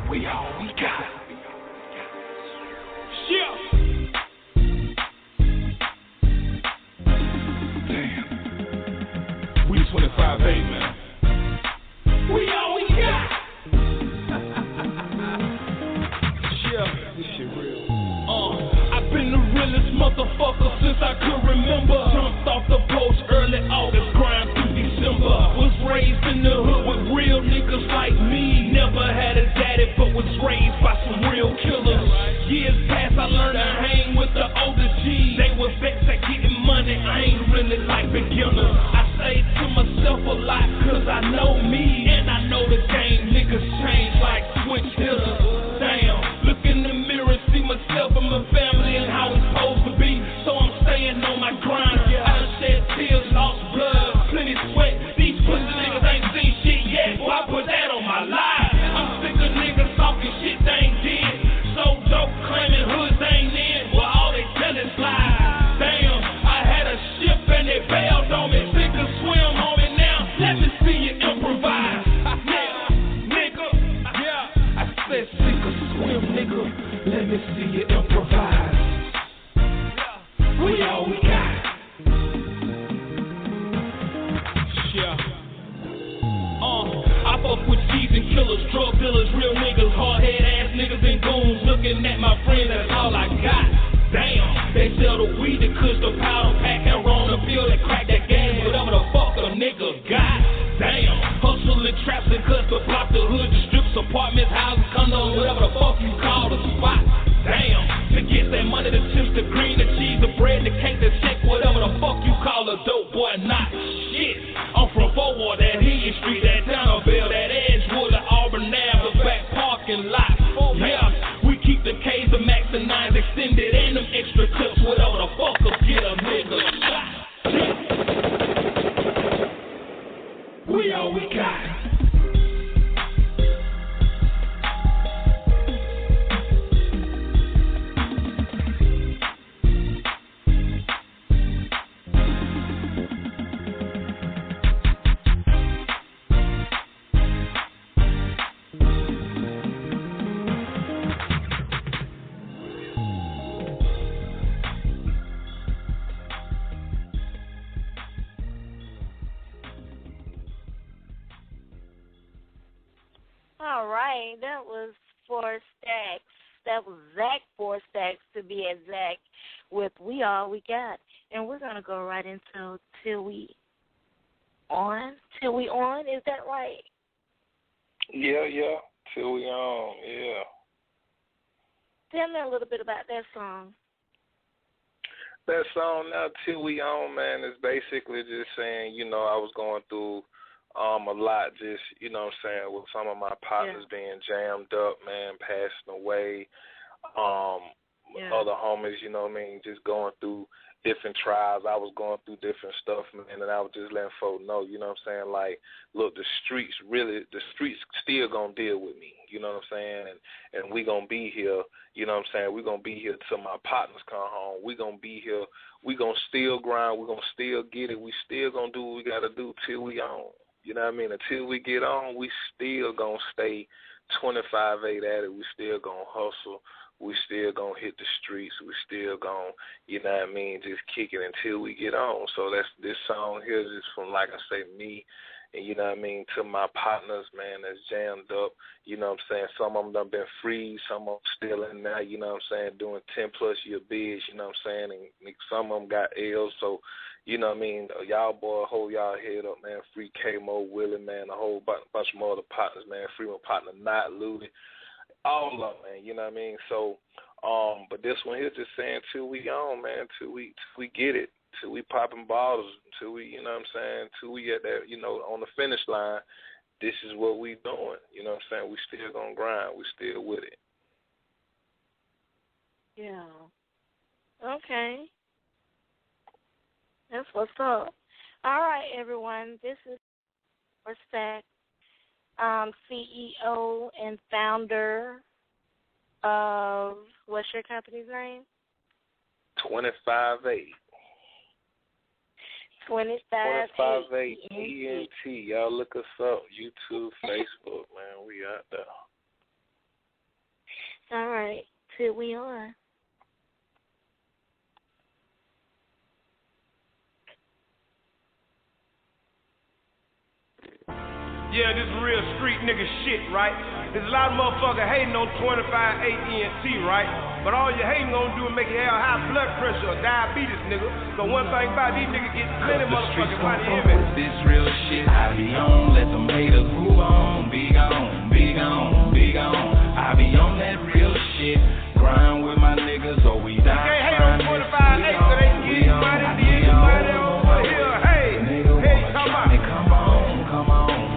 We all we got. Yeah. Damn. We 25-8, man. We all we got. Yeah. This shit real. I've been the realest motherfucker since I could remember. Jumped off the post early August, grind through December. Was raised in the hood with real niggas like me. Never had a daddy, but was raised by some real killers. Years past, I learned to hang with the older G's. They were vexed at getting money, I ain't really like beginners. I say to myself a lot, cause I know me. And I know the game, niggas change like switch hitters. Damn, look in the mirror, see myself and my family and how it's supposed to be. So I'm staying on my grind. I done shed tears, lost blood, plenty sweat. These pussy niggas ain't seen shit yet. Well, I put that on my life. I'm sick of niggas talking shit they ain't did. So dope claiming hoods ain't in. Well, all they tell is lies. Damn, I had a ship and they bailed on me. Sick of swim on me now. Let me see you improvise. Yeah, nigga. Yeah, I said sick of swim, nigga. Let me see you improvise. We all we got. Yeah. I fuck with G's and killers, drug dealers, real niggas, hard-head ass niggas and goons. Looking at my friends, that's all I got. Damn, they sell the weed, the kush, the powder pack, and roll the pill, that crack, that gas, whatever the fuck a nigga got. Damn, hustling traps and cuts to block the hood, the strips, apartments, houses, condos, whatever the fuck you call the spot. Damn, to get that money, the chips, the green, the cheese, the bread, the cake, the check, whatever the fuck you call a dope boy, not shit. I'm from Forward, that Heaton Street, that Townerville, that Edgewood, the Auburn Ave, the back parking lot. Yeah, we keep the K's, the Max, the 9s extended, and them extra clips, whatever the fuck will get a nigga shot. Yeah. We all we got. All right, that was 4 Stacks. That was ZAKC4STAKC, to be exact, with We All We Got. And we're going to go right into Till We On. Till We On, is that right? Yeah. Till we on, yeah. Tell me a little bit about that song. That song now, Till We On, man, is basically just saying, you know, I was going through a lot, just, you know what I'm saying, with some of my partners being jammed up, man, passing away, other homies, you know what I mean, just going through different trials. I was going through different stuff, man, and I was just letting folk know, you know what I'm saying, like, look, the streets still going to deal with me, you know what I'm saying, and we going to be here, you know what I'm saying, we going to be here till my partners come home. We going to be here. We going to still grind. We going to still get it. We still going to do what we got to do till we on. You know what I mean? Until we get on, we still going to stay 25-8 at it. We still going to hustle. we still gonna hit the streets. We still gonna, you know what I mean, just kick it until we get on. So that's this song here is from, like I say, me, and you know what I mean, to my partners, man, that's jammed up. You know what I'm saying? Some of them done been free, some of them still in there, you know what I'm saying, doing 10+ year bids, you know what I'm saying, and some of them got L's. So, you know what I mean, y'all boy, hold y'all head up, man. Free K-Mo, Willie, man, a whole bunch more other partners, man. Free my partner, Not Ludi. All of them, man, you know what I mean? So, but this one here just saying till we on, man, till we get it, till we popping bottles, till we, you know what I'm saying, till we get that, you know, on the finish line, this is what we doing, you know what I'm saying? We still gonna grind, we still with it. Yeah. Okay. That's what's up. All right, everyone, this is ZAKC4STAKC. CEO and founder of, what's your company's name? 25-8. 25-8 ENT. Y'all look us up. YouTube, Facebook, man. We out there. All right. Till we on. Yeah, this is real street nigga shit, right? There's a lot of motherfuckers hating on 25-8 ENT, right? But all you hating gonna do is make you have high blood pressure or diabetes, nigga. So one thing about these niggas get plenty motherfucking money in me. This real shit I be on, let them haters move on. Be gone, be gone, be gone. I be on that real shit, grind with my niggas or we die. You can't hate on 25-8 so they can get you money, be anybody over here. Hey, hey, come on. Come on.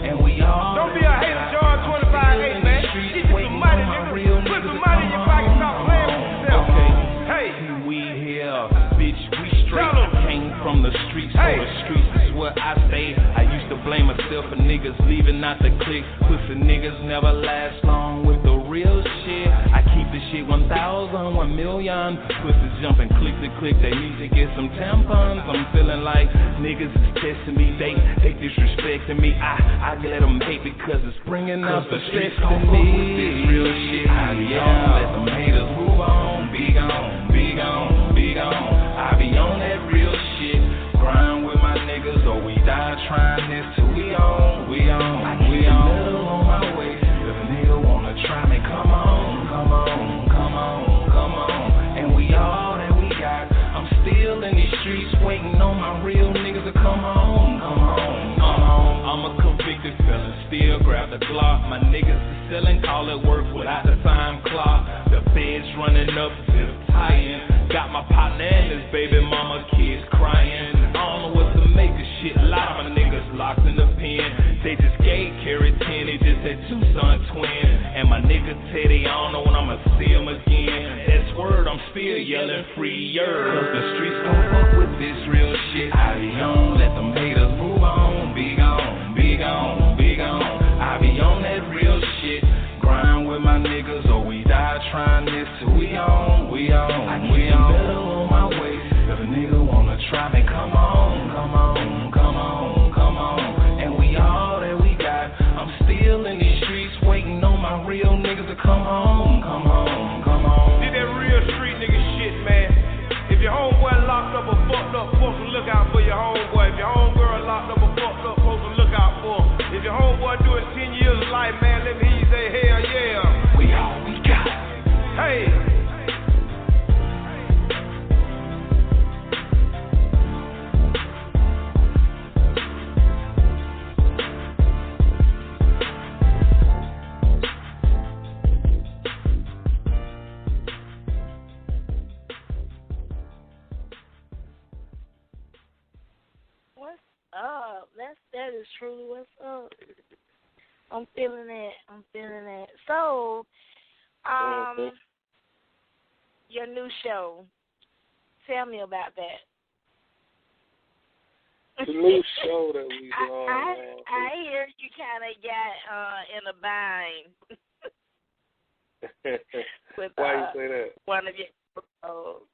And we all don't be a hater, John 25-8, man. Get you some money, nigga. Put some money in your pocket, stop playing with yourself. Okay. Hey. We here, bitch, we straight. Came from the streets, so the streets is where I stay. I used to blame myself for niggas leaving out the clique. Pussy niggas never last long with the real shit. I keep the shit 1,000, 1 million. Pussies jumping click to click, they need to get some tampons. I'm feeling like niggas is testing me, they disrespecting me. I let them hate because it's bringing up the stress to me. This real shit, I be on, let them haters move on. Be gone, be gone, be gone. I be on that real shit, grind with my niggas or we die trying this till we on. Metal on my waist, if a nigga wanna try me, come on. And we all that we got, I'm still in these streets waiting on my real niggas to come home. I'm a convicted felon, still grab the Glock. My niggas is selling, call it work without the time clock. The feds running up, zip tying. Got my partner and his baby mama kids crying. I don't know what to make of shit. A lot of my niggas locked in the pen. They just gave Carrie 10, they just had 2 son twins. And my nigga Teddy, I don't know when I'ma see him again. That's word, I'm still yelling freer. Cause the streets don't fuck with this real shit. I be on, let them haters move on. Be gone, be gone, be gone. I be on that real shit, grind with my niggas or we die trying this till we on. Metal on my waist, if a nigga wanna try me, come on. And we all that we got, I'm still in these streets waiting on my real niggas to come home. Did that real street nigga shit, man. If your homeboy locked up or fucked up, folks will look out for your homeboy. If your homegirl locked up or fucked up, folks will look out for him. If your homeboy doing 10 years of life, man, let me hear you say, hell yeah. We all we got. Hey. What's up? That is truly what's up. I'm feeling it. So, your new show. Tell me about that. The new show that we doing, man. I hear you kind of got in a bind. With, Why you say that? One of your episodes.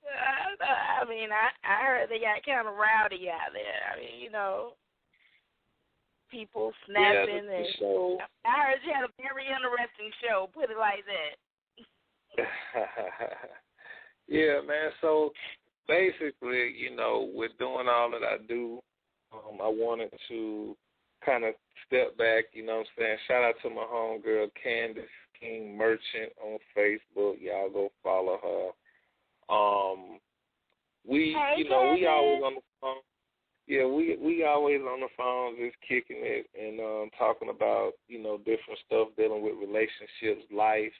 I mean, I heard they got kind of rowdy out there. I mean, you know. people snapping. The show. I heard you had a very interesting show. Put it like that. Yeah, man. So basically, with doing all that I do, I wanted to kind of step back, what I'm saying? Shout out to my homegirl, Candace King Merchant on Facebook. Y'all go follow her. We always on the phone. Yeah, we always on the phone just kicking it and talking about, different stuff dealing with relationships, life,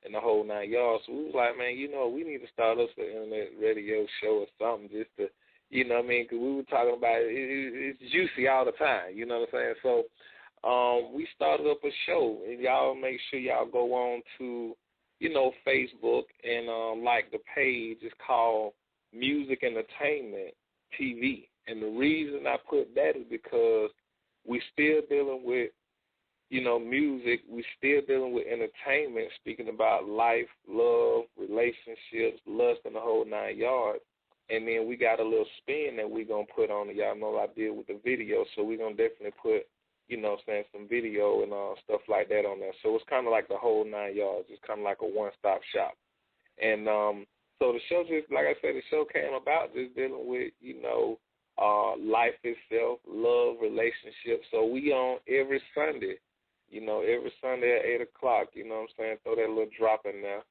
and the whole 9 yards. So we was like, man, we need to start us an internet radio show or something just to, because we were talking about it's juicy all the time, you know what I'm saying? So we started up a show, and y'all make sure y'all go on to, Facebook and like the page. It's called Music Entertainment TV. And the reason I put that is because we still dealing with, music. We still dealing with entertainment, speaking about life, love, relationships, lust, and the whole 9 yards. And then we got a little spin that we're going to put on it. Y'all know I did with the video, so we're going to definitely put, some video and stuff like that on there. So it's kind of like the whole 9 yards. It's kind of like a one-stop shop. And so the show just, like I said, the show came about just dealing with, life itself, love, relationships. So we on every Sunday, every Sunday at 8 o'clock, throw that little drop in there,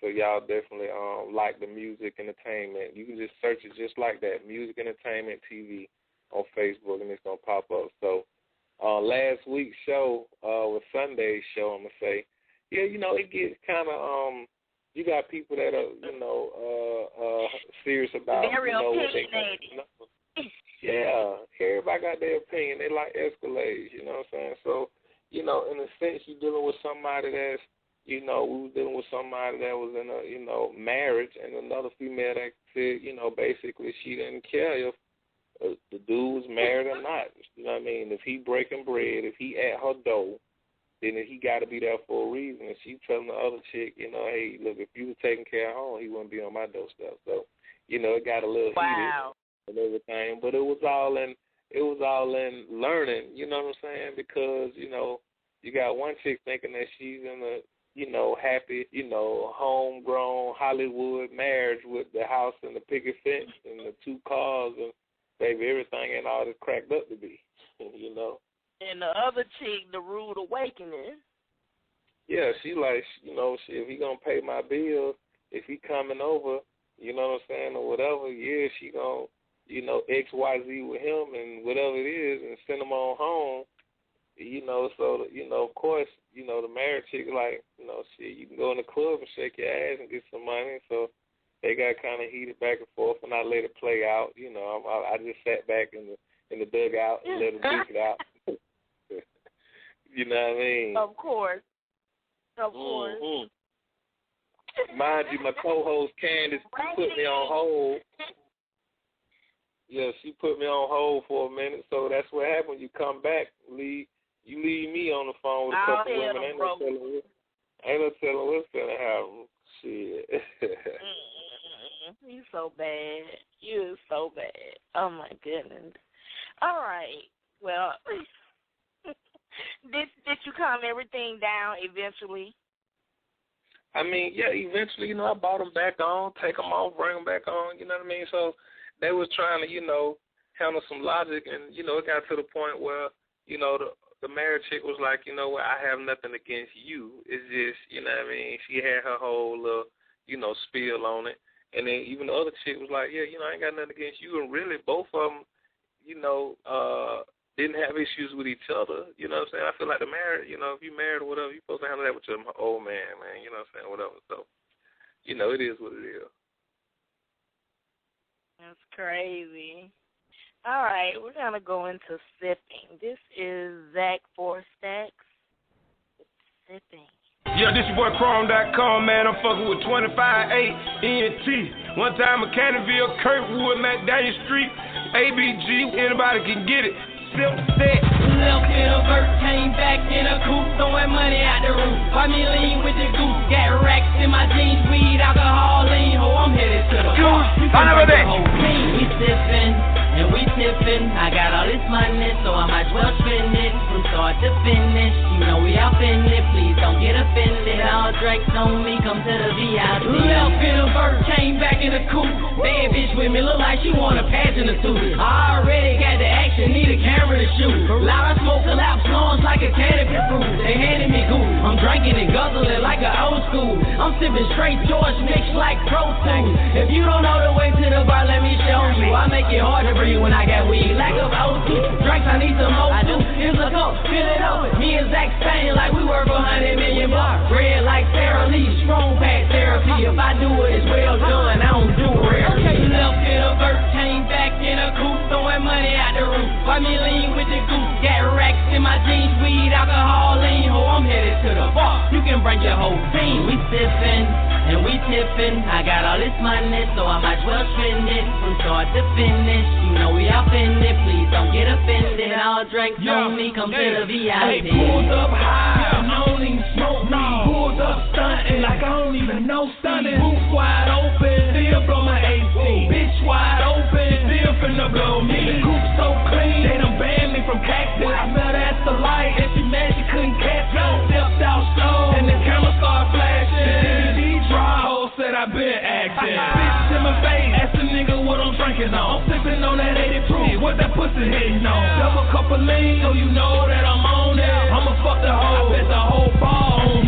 So y'all definitely like the Music Entertainment. You can just search it just like that, Music Entertainment TV on Facebook, and it's going to pop up. So last week's show was Sunday's show, I'm going to say. Yeah, it gets kind of, you got people that are, serious about, very what they got. Yeah, everybody got their opinion. They like Escalades, you know what I'm saying? So, in a sense, you're dealing with somebody that's, we was dealing with somebody that was in a, marriage, and another female that said, basically she didn't care if the dude was married or not. You know what I mean? If he breaking bread, if he at her door, then he got to be there for a reason. And she telling the other chick, hey, look, if you was taking care of home, he wouldn't be on my doorstep. So, it got a little heated and everything. But it was all in learning, you know what I'm saying? Because, you got one chick thinking that she's in a, happy, homegrown Hollywood marriage with the house and the picket fence and the 2 cars and, baby, everything ain't all it's cracked up to be, And the other chick, the rude awakening. Yeah, she like, if he going to pay my bills, if he coming over, you know what I'm saying, or whatever, yeah, she going to, XYZ with him and whatever it is and send him on home, so, of course, the married chick like, shit, you can go in the club and shake your ass and get some money. So they got kind of heated back and forth, and I let it play out. I just sat back in the dugout and let them duke it out. You know what I mean? Of course. Mm-hmm. Mind you, my co-host Candace put me on hold. Yeah, she put me on hold for a minute, so that's what happened. You come back, you leave me on the phone with a couple women. Ain't no telling what's going to happen. Shit. You so bad. You so bad. Oh, my goodness. All right. Well, did you calm everything down eventually? I mean, yeah, eventually, I brought them back on, take them off, bring them back on, you know what I mean? So they was trying to, handle some logic, and, it got to the point where, the married chick was like, what, I have nothing against you. It's just, you know what I mean? She had her whole little, spiel on it. And then even the other chick was like, yeah, I ain't got nothing against you. And really, both of them, didn't have issues with each other. You know what I'm saying? I feel like the married, if you married or whatever, you're supposed to handle that with your old man, you know what I'm saying, whatever. So, it is what it is. That's crazy. All right, we're going to go into sipping. This is ZAKC4STAKC. Sipping. Yeah, this your boy Chrome.com, man. I'm fucking with 25A ENT. One time Mechanicsville, Kirkwood, McDaniel Street, ABG. Anybody can get it. Sip, set. Left in a vert, came back in a coupe, throwing money out the roof. Why me lean with the goose? Got racks in my jeans, weed, alcohol, lean, ho, I'm headed to the bar. We sippin', and we tippin'. tipping. I got all this money, so I might as well spend it from start to finish. You know we out in it, please don't get offended. All drinks on me, come to the VIP. Left in a vert, came back in a coupe. Bad bitch with me, look like she want a pageant or two. I already got the action, need a camera to shoot. Loud smoke collapse, lungs like a canopy fruit. They handed me goop, I'm drinking and guzzling like an old school. I'm sipping straight George mixed like Pro Tools. If you don't know the way to the bar, let me show you. I make it hard to breathe when I got weed. Lack of O2, drinks I need some more. I do. Here's a cup, fill it up. Me and Zach Stain like we work 100 million bucks. Red like Sarah Lee, strong pack therapy. If I do it, it's well done. I don't do rare. Left in a vert, came back in a coupe, throwing money out the roof. Why me lean with the goose? Got racks in my jeans, weed, alcohol, lean. Ho, I'm headed to the bar. You can bring your whole team. We sippin' and we tippin'. I got all this money, so I might as well spend it from start to finish. You know we out in it, please don't get offended. All drinks on me, come to the VIP. Pulled up high, and I don't even smoke weed. Pulled up stuntin' like I don't even know stuntin'. Roof wide open, still blow my AC. Bitch wide open, still finna blow me. The coupe so clean, they done banned me from cactus. I smell that's the light, and she mad she couldn't catch me. Stepped out slow, and the camera started flashing. The DVD dry hole said I been acting. Bitch in my face, ask the nigga what I'm drinking on. I'm sipping on that 80 proof, what that pussy hitting on. Double cup of lean, so you know that I'm on it. I'ma fuck the hoe, I bet the whole ball on.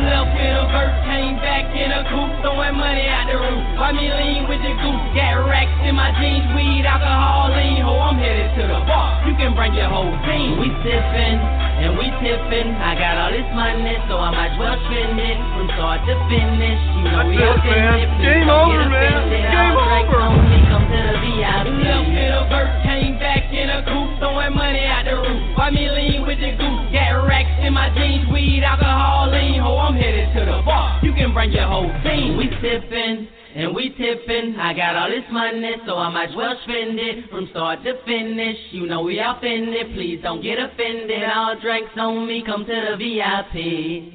Left in a vert, came back in a coupe, throwing money out the roof. Why me lean with the goose? Got racks in my jeans, weed, alcohol, lean. Ho, I'm headed to the bar. You can bring your whole team. We sippin' and we tippin'. I got all this money, so I might as well spend it from start to finish. You know we out in it. Game over, man. Game over. Come to the VIP. Left in a vert, came back in a coupe, throwing money out the roof. Why me lean with the goose? Got racks in my jeans, weed, alcohol, lean. Ho, I'm headed to the bar. You can bring your whole team. We sippin' and we tippin'. I got all this money, so I might as well spend it from start to finish. You know we out in it, please don't get offended. All drinks on me, come to the VIP.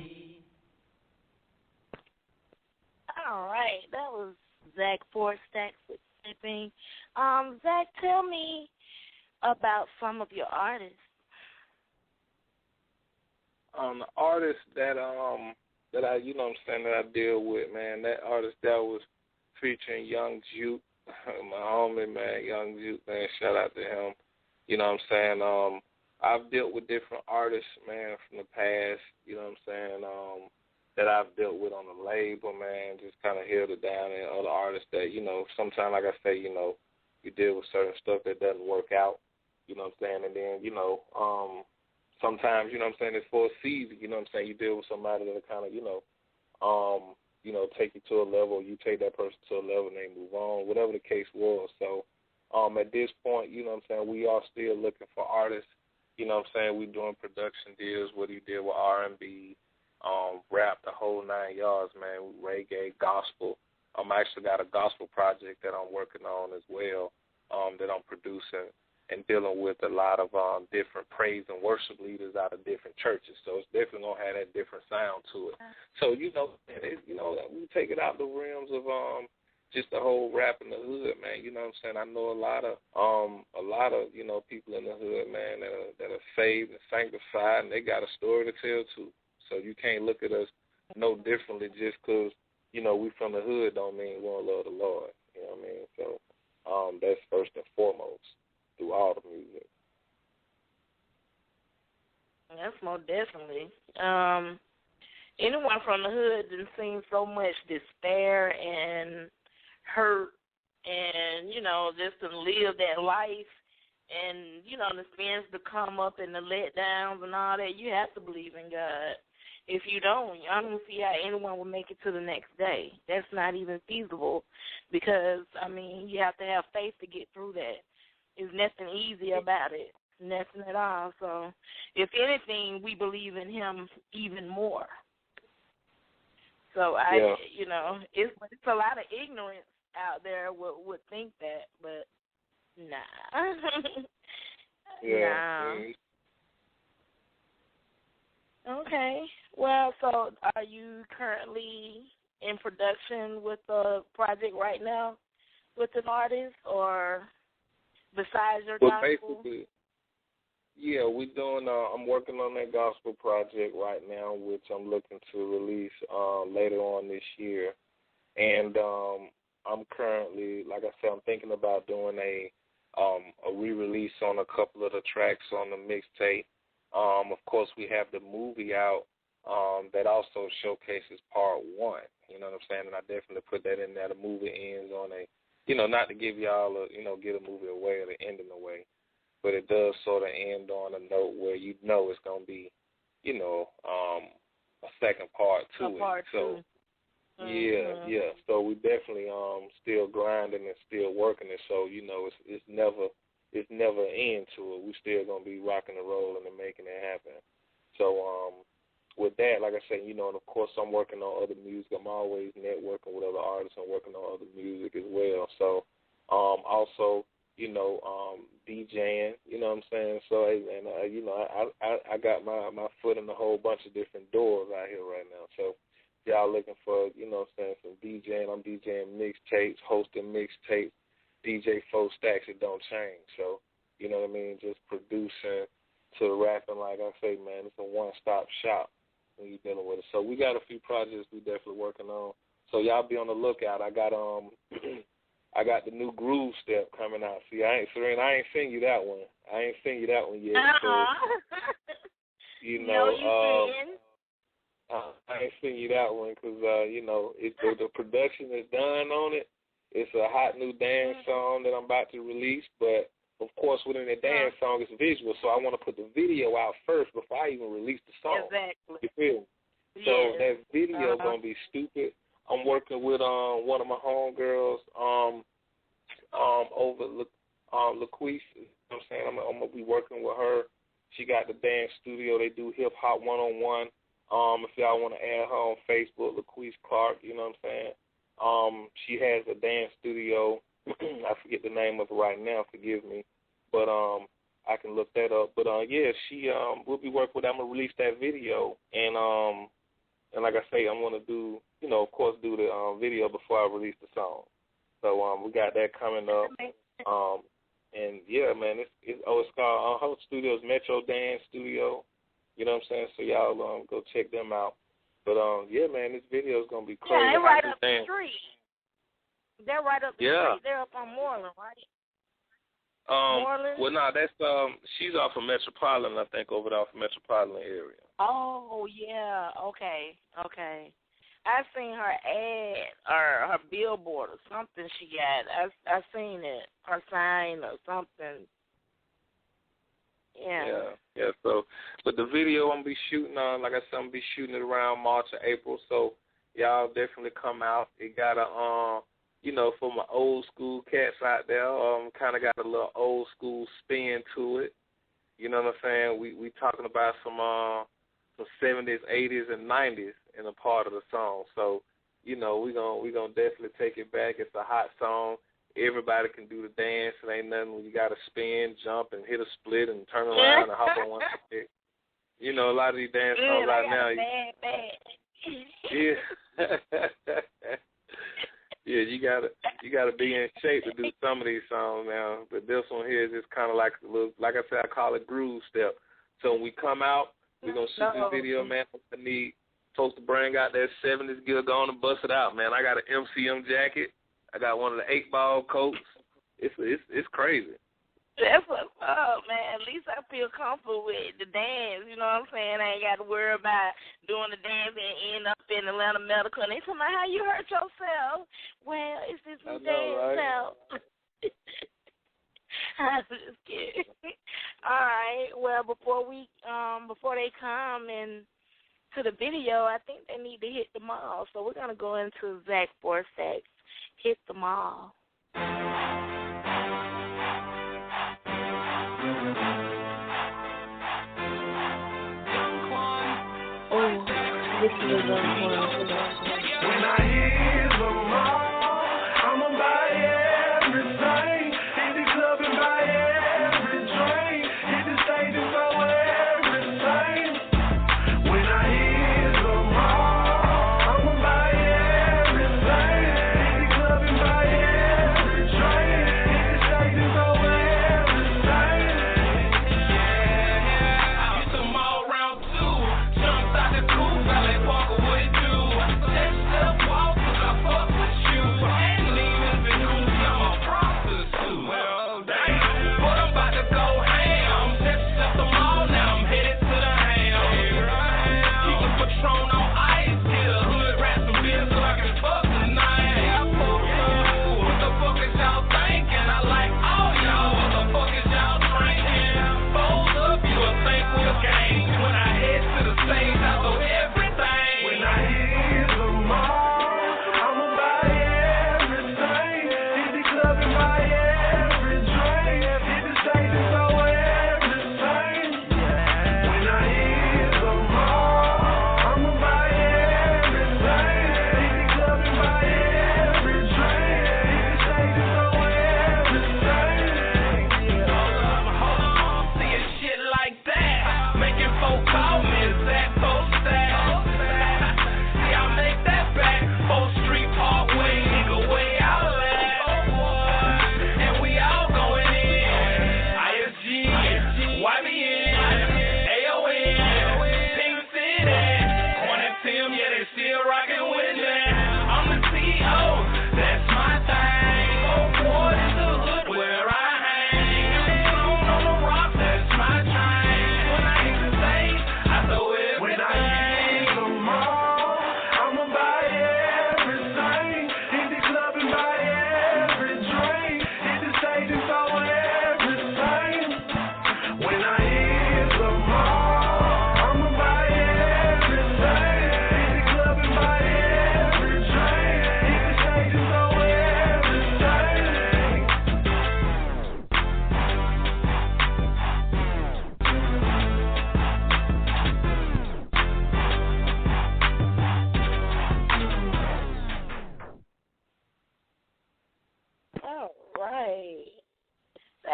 All right, that was ZAKC4STAKC Sipping. Zach, tell me about some of your artists. The artist that I, you know what I'm saying, that I deal with, man, that artist that was featuring Young Juke, my homie, man, Young Juke, man, shout out to him. You know what I'm saying? I've dealt with different artists, man, from the past, you know what I'm saying, that I've dealt with on the label, man, just kind of held it down, and other artists that, you know, sometimes, like I say, you know, you deal with certain stuff that doesn't work out, you know what I'm saying, and then, you know, sometimes, you know what I'm saying, it's for a season, you know what I'm saying, you deal with somebody that kind of, you know, take you to a level, you take that person to a level and they move on, whatever the case was. So at this point, you know what I'm saying, we are still looking for artists, you know what I'm saying, we doing production deals, what he did with R&B, rap, the whole 9 yards, man, reggae, gospel. I actually got a gospel project that I'm working on as well, that I'm producing and dealing with a lot of different praise and worship leaders out of different churches. So it's definitely going to have that different sound to it. So, you know, we take it out the realms of just the whole rap in the hood, man. You know what I'm saying? I know a lot of you know, people in the hood, man, that are saved and sanctified, and they got a story to tell, too. So you can't look at us no differently just because, you know, we from the hood don't mean we don't love the Lord. You know what I mean? So that's first and foremost through all the music. That's most definitely. Anyone from the hood done seen so much despair and hurt and, you know, just to live that life and, you know, the spins to come up and the letdowns and all that. You have to believe in God. If you don't, I don't see how anyone will make it to the next day. That's not even feasible because, I mean, you have to have faith to get through that. There's nothing easy about it, nothing at all. So, if anything, we believe in him even more. So, you know, it's a lot of ignorance out there would think that, but nah. Yeah. Nah. Okay. Well, so are you currently in production with a project right now with an artist, or besides your Well, gospel? basically, yeah, we doing. I'm working on that gospel project right now, which I'm looking to release later on this year. And I'm currently, like I said, I'm thinking about doing a re-release on a couple of the tracks on the mixtape. Of course, we have the movie out that also showcases part one. You know what I'm saying? And I definitely put that in there. The movie ends on a, not to give y'all a, get a movie away or the ending away, but it does sort of end on a note where it's going to be, a second part to it. Part so, two. Yeah. So we definitely still grinding and still working it. So it's never an end to it. We still gonna be rocking and rolling and making it happen. So with that, like I said, and of course I'm working on other music. I'm always networking with other artists and working on other music as well. So also DJing. You know what I'm saying? So and I got my foot in a whole bunch of different doors out here right now. So. Y'all looking for, some DJing. I'm DJing mixtapes, hosting mixtapes, ZAKC4STAKC, it don't change. So, you know what I mean? Just producing to rapping, like I say, man, it's a one-stop shop when you're dealing with it. So we got a few projects we definitely working on. So y'all be on the lookout. I got I got the new Groove Step coming out. See, Serena, I ain't seen you that one. I ain't seen you that one yet. So, I ain't seen you that one because, the production is done on it. It's a hot new dance song that I'm about to release, but, of course, within the dance song, it's visual, so I want to put the video out first before I even release the song. Exactly. You feel me? So that video going to be stupid. I'm working with one of my homegirls over LaQuise. You know what I'm saying? I'm going to be working with her. She got the dance studio. They do hip-hop one-on-one. If y'all want to add her on Facebook, LaQuise Clark, you know what I'm saying? She has a dance studio. I forget the name of it right now, forgive me. But I can look that up. But she we'll be working with her. I'm gonna release that video and like I say, I'm gonna do of course do the video before I release the song. So we got that coming up. And yeah, man, it's called her studio's Metro Dance Studio. You know what I'm saying? So y'all go check them out. But yeah, man, this video is gonna be crazy. Yeah, they're right up the street. They're right up the street. They're up on Moreland, right? Moreland? Well, no, that's she's off of Metropolitan, I think, over there off of Metropolitan area. Oh yeah, okay. I seen her ad or her billboard or something she got. I seen it, her sign or something. Yeah. So, but the video I'm gonna be shooting on, like I said, I'm gonna be shooting it around March or April. So y'all definitely come out. It got a for my old school cats out there, kind of got a little old school spin to it. You know what I'm saying? We talking about some 70s, 80s, and 90s in a part of the song. So we gonna definitely take it back. It's a hot song. Everybody can do the dance. It ain't nothing when you got to spin, jump, and hit a split and turn around and hop on one stick. A lot of these dance songs right now. Yeah, you gotta be in shape to do some of these songs now. But this one here is just kind of like a little, like I said, I call it groove step. So when we come out, we're gonna shoot this video, man. I need folks to bring out that 70s gear, go on and bust it out, man. I got an MCM jacket. I got one of the 8-ball coats. It's crazy. That's what's up, man. At least I feel comfortable with the dance. You know what I'm saying? I ain't got to worry about doing the dance and end up in Atlanta Medical. And they tell me, how you hurt yourself? Well, it's this new dance out. I'm just kidding. All right. Well, before they come and to the video, I think they need to hit the mall. So we're gonna go into ZAKC4STAKC. Hit the mall. Oh, this is a ZAKC4STAKC production. When I hit the mall, I'ma buy everything. Hit the club and buy every drink. Hit the stage and throw everything. When I hit the mall, I'ma buy everything. Hit the club and buy every drink. Hit the stage and throw everything.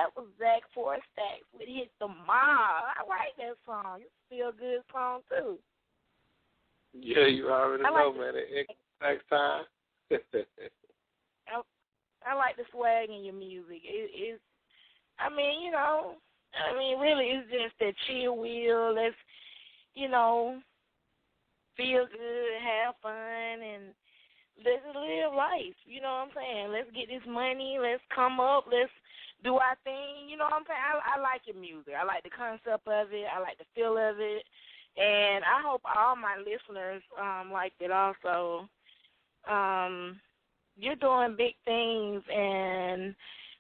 that was ZAKC4STAKC with Hit the Mob. I like that song. It's still a good song, too. Yeah, you already know, man. Next time. I like the swag in your music. It's, really, it's just that chill wheel. Let's, feel good, have fun, and let's live life. You know what I'm saying? Let's get this money. Let's come up. Let's do our thing. You know what I'm saying? I like your music. I like the concept of it. I like the feel of it. And I hope all my listeners like it also. You're doing big things, and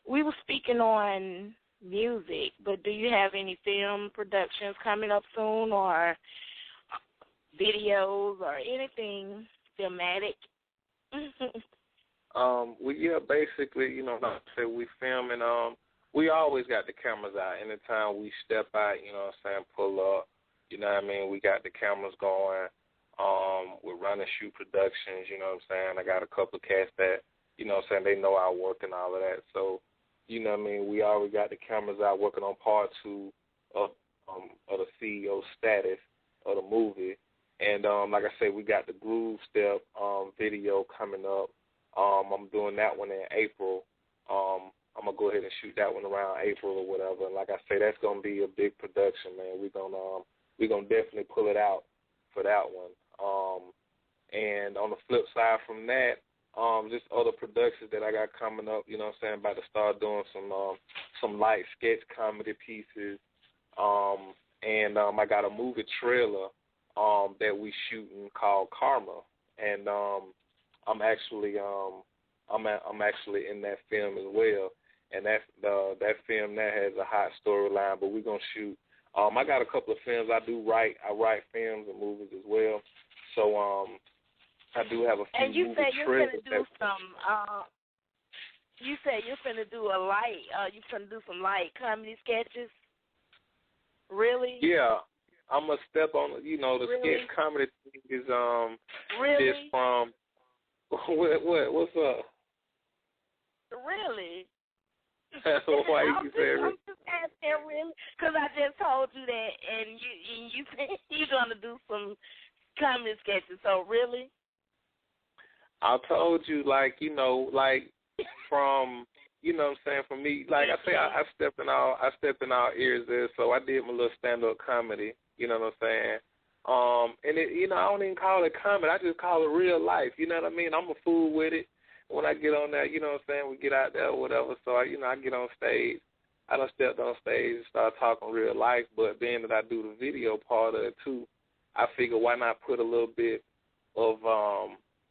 we were speaking on music, but do you have any film productions coming up soon or videos or anything filmatic? Basically, like I said, we filming. We always got the cameras out. Anytime we step out, pull up, we got the cameras going. We're running shoot productions, I got a couple of cats that, they know our work and all of that. So, we already got the cameras out working on part 2 of the CEO status of the movie. And like I said, we got the Groove Step video coming up. I'm doing that one in April. I'm going to go ahead and shoot that one around April or whatever. And like I say, that's going to be a big production, man. We're gonna definitely pull it out for that one. And on the flip side from that, just other productions that I got coming up, about to start doing some light sketch comedy pieces. And I got a movie trailer that we shooting called Karma, and I'm actually in that film as well, and that film that has a hot storyline. But we're gonna shoot. I got a couple of films. I write films and movies as well. So I do have a few. And you movie said you're trailers gonna do some. You said you're gonna do a light. You gonna do some light comedy sketches. Really? Yeah. I'm gonna step on, the really? sketch comedy thing is really? is from what's up? Really? Why you say I'm just asking, really, because I just told you that, and you said you're gonna do some comedy sketches. So really? I told you, from. For me, like I say, I stepped in all ears there, so I did my little stand-up comedy, you know what I'm saying? And it, I don't even call it comedy, I just call it real life, you know what I mean? I'm a fool with it. When I get on there, you know what I'm saying, we get out there or whatever, so I get on stage. I done stepped on stage and start talking real life, but being that I do the video part of it too, I figure why not put a little bit of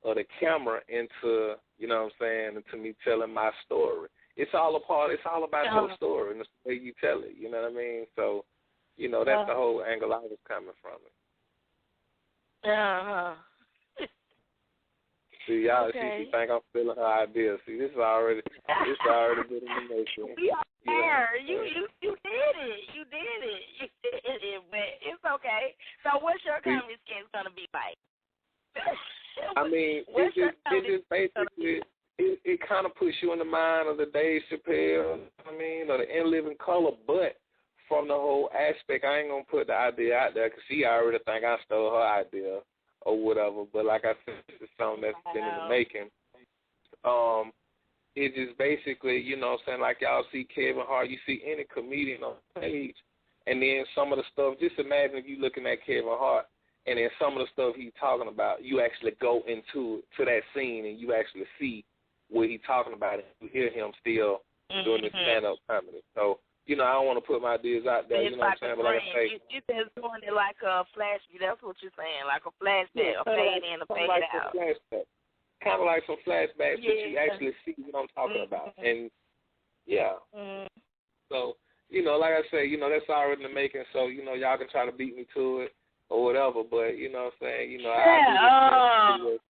the camera into, you know what I'm saying, into me telling my story. It's all about your story and the way you tell it, you know what I mean? So, that's the whole angle I was coming from it. See, y'all, okay. She think I'm stealing her idea. See, this is already good information. We are there. You did it. You did it. But it's okay. So what's your comedy sketch going to be like? I mean, it's just basically... It kind of puts you in the mind of the Dave Chappelle, or the In Living Color, but from the whole aspect, I ain't going to put the idea out there because she already think I stole her idea or whatever. But like I said, this is something that's been in the making. It just basically, like y'all see Kevin Hart, you see any comedian on stage, and then some of the stuff, just imagine if you looking at Kevin Hart, and then some of the stuff he's talking about, you actually go to that scene and you actually see what he's talking about, and you hear him still doing the stand-up comedy. So, I don't want to put my ideas out there, it's you know what I'm saying? But like I say, you just doing it like a flashback. That's what you're saying, like a flashback, a fade in, a fade out. Kind of like some flashbacks that you actually see what I'm talking about. And, yeah. So, like I say, that's already in the making, so, y'all can try to beat me to it or whatever, but, you know what I'm saying, I do this.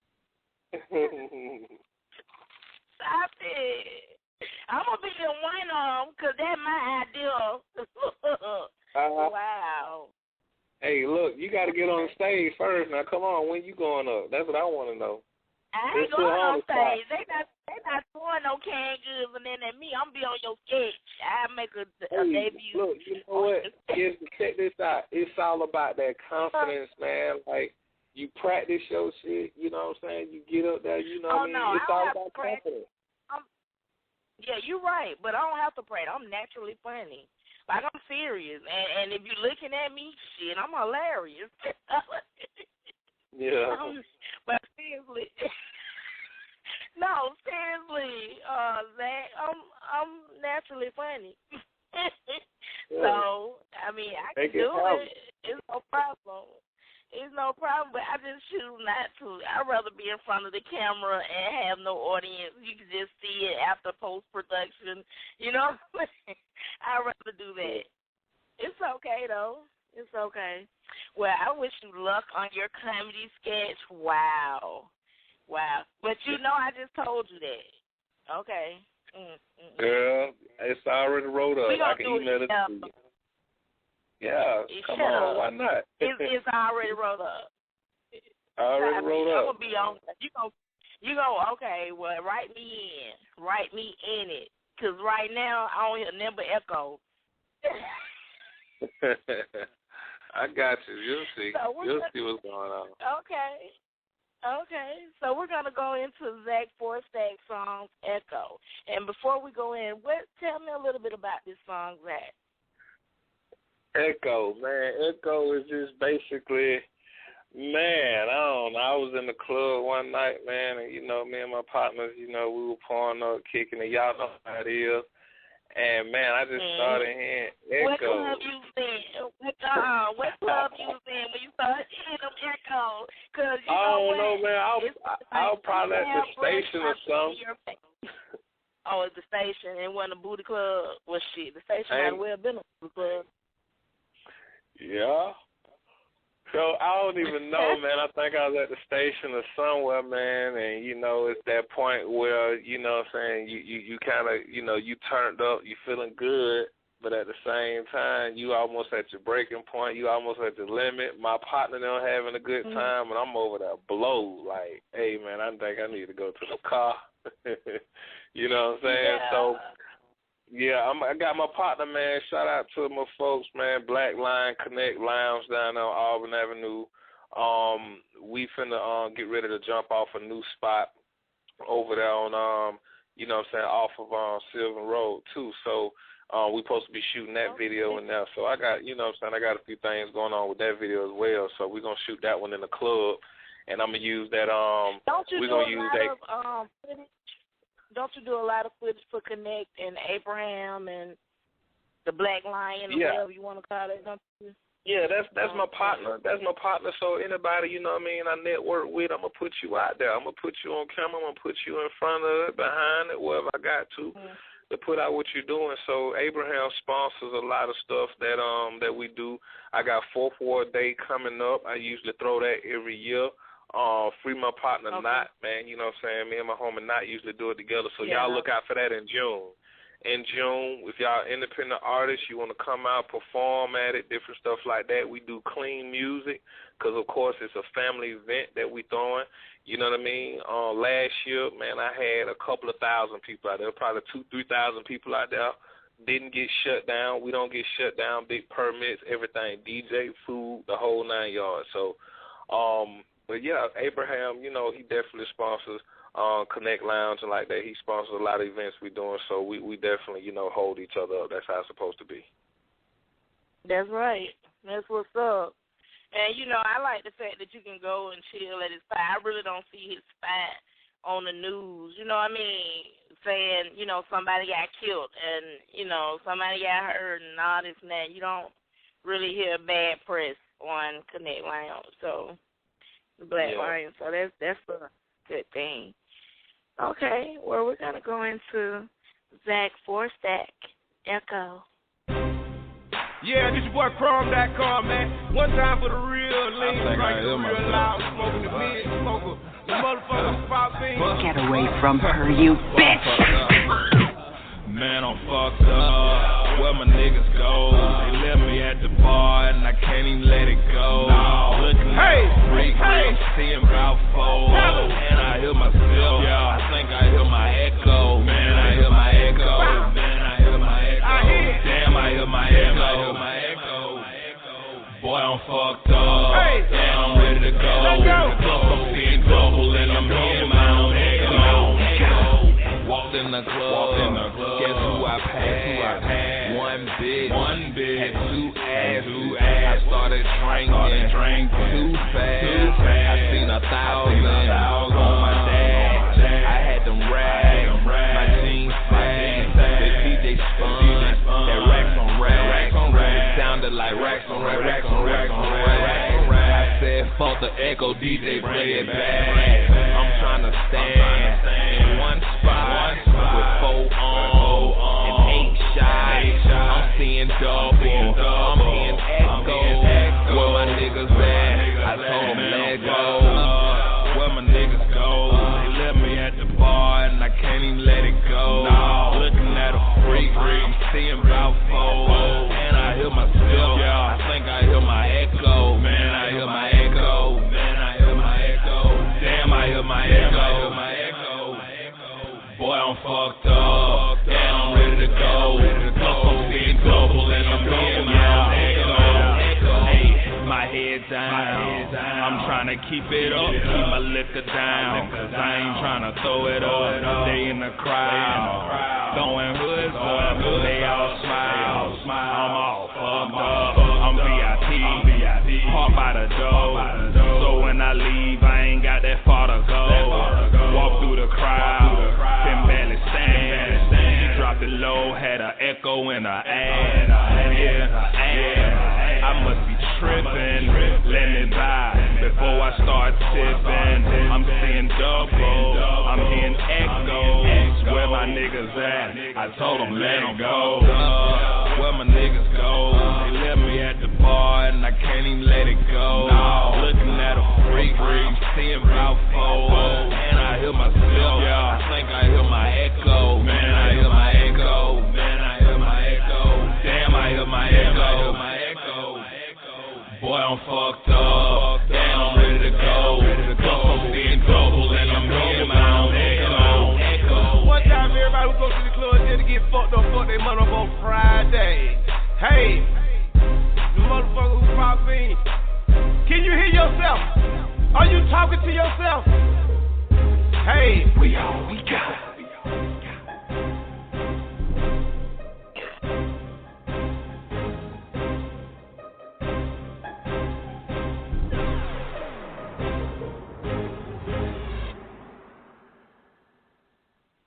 Stop it. I'm going to be in one of them because that's my idea. Wow. Hey, look, you got to get on the stage first. Now, come on, when you going up? That's what I want to know. I ain't going on stage. They not doing want no canned goods and then at me. I'm be on your sketch. I make a debut. Look, you know what? Check this out. It's all about that confidence, man. Like, you practice your shit, you know what I'm saying? You get up there, you know what I mean? No, it's all about confidence. Yeah, you're right, but I don't have to practice. I'm naturally funny. Like, I'm serious. And if you're looking at me, shit, I'm hilarious. Yeah. But seriously. No, seriously, Zach, I'm naturally funny. So, I mean, I can do it. It's no problem. It's no problem, but I just choose not to. I'd rather be in front of the camera and have no audience. You can just see it after post-production. You know? I'd rather do that. It's okay, though. It's okay. Well, I wish you luck on your comedy sketch. Wow. But you know I just told you that. Okay. Girl, it's already wrote up. I can email it to you. Yeah, come on, why not? It's already wrote up. Already wrote up. I'm gonna be on. You go. Okay, well, write me in it, cause right now I don't hear nothing but echo. I got you. You'll see. You'll see what's going on. Okay. So we're gonna go into ZAKC4STAKC song Echo, and before we go in, tell me a little bit about this song, Zach. Echo, man. Echo is just basically, man, I don't know. I was in the club one night, man, and, you know, me and my partners, you know, we were pouring up, kicking it. Y'all know how it is. And, man, I just started hearing Echo. What club you in? What club you in when you started hearing them Echo? Cause you I don't know, man. I was probably at the station or something. Oh, at the station. It wasn't a booty club. Well, shit, the station might have well been a booty club. Yeah. So I don't even know, man. I think I was at the station or somewhere, man, and, you know, it's that point where, you know what I'm saying, you kind of, you know, you turned up, you feeling good, but at the same time, you almost at your breaking point, you almost at the limit. My partner them having a good time, and I'm over there blow, like, hey, man, I think I need to go to the car. You know what I'm saying? Yeah. So, yeah, I got my partner, man. Shout out to my folks, man. Black Line Connect Lounge down on Auburn Avenue. We finna get ready to jump off a new spot over there on, you know what I'm saying, off of Sylvan Road, too. So we supposed to be shooting that video in there. So I got, you know what I'm saying, I got a few things going on with that video as well. So we're going to shoot that one in the club. And I'm going to use that, we're going to use that. Don't you do a lot of footage for Connect and Abraham and the Black Lion or whatever you want to call it? Don't you? Yeah, that's my partner. That's my partner. So anybody, you know what I mean, I network with, I'm going to put you out there. I'm going to put you on camera. I'm going to put you in front of it, behind it, wherever I got to put out what you're doing. So Abraham sponsors a lot of stuff that we do. I got 4th Ward Day coming up. I usually throw that every year. Free my partner Knot, man, you know what I'm saying? Me and my homie Knot usually do it together. So y'all look out for that in June. In June, if y'all independent artists, you want to come out, perform at it, different stuff like that. We do clean music because, of course, it's a family event that we throwing. You know what I mean? Last year, man, I had a couple of thousand people out there, probably 2,000-3,000 people out there. Didn't get shut down. We don't get shut down. Big permits, everything, DJ, food, the whole 9 yards. So, but, yeah, Abraham, you know, he definitely sponsors Connect Lounge and like that. He sponsors a lot of events we're doing, so we definitely, you know, hold each other up. That's how it's supposed to be. That's right. That's what's up. And, you know, I like the fact that you can go and chill at his spot. I really don't see his spot on the news, you know what I mean, saying, you know, somebody got killed and, you know, somebody got hurt and all this and that. You don't really hear bad press on Connect Lounge, so... Black Lion, so that's a good thing. Okay, well, we're going to go into ZAKC4STAKC, Echo. Yeah, this your boy Chrome.com, man. One time for the real lean, right, the real loud, smoking the mid smoker, the motherfucker popping. Get away from her, you bitch! Man, I'm fucked up. Where my niggas go? They left me at the bar and I can't even let it go. No. Looking like a freak, I'm seeing about 4. And I hear myself. I think I hear my echo. Man, Boy, I'm fucked up. Hey. Yeah, I'm ready to go. Plus, I'm seeing double and I'm in my own echo. Walked in the club. Guess who I passed? One bitch. Had two asses. I started drinking too fast. I seen 1,000 on my dash. I had them rags. My jeans sagged. The DJ spun. That racks on racks. It sounded like racks on racks. I said, fuck the echo, DJ, play it back. I'm trying to stand in one spot with 4 on and 8 shots. I'm seeing double. I'm hearing echo. Where my niggas at? I told them let go. Where my niggas go? They left me at the bar and I can't even let it go. Looking at a freak, I'm seeing about 4. And I hear myself. I think I hear my echo. Man, I hear my echo. Damn, I hear my echo. Boy, I'm fucked up. Yeah, I'm ready to go. Plus, I'm seeing double and I'm in my echo. Hey, my head down. I'm trying to keep it up, keep my liquor down. Cause I ain't trying to throw it up. They in the crowd, throwing hoods up. They all smile. I'm all fucked up. I'm VIP, park by the door. So when I leave, I ain't got that far to go. Walk through the crowd, can barely stand. She dropped it low, had an echo in her ass. Yeah, I must be tripping. Let me by before I start tipping. I'm seeing double, I'm hearing echo. Where my niggas at? I told them let them go. Where my niggas go? They left me at the bar and I can't even let it go. Looking at a freak, I'm seeing about 4. And I hear myself. I think I hear my echo. Man, I hear my echo. Damn, I hear my echo. Boy, I'm fucked up. Damn, I'm ready to go. Plus, I'm seeing double and I'm in my own echo. One time, everybody who goes to the club just to get fucked up, fuck their money up on Friday. Hey, the motherfucker who pop in. Can you hear yourself? Are you talking to yourself? Hey, we all we got.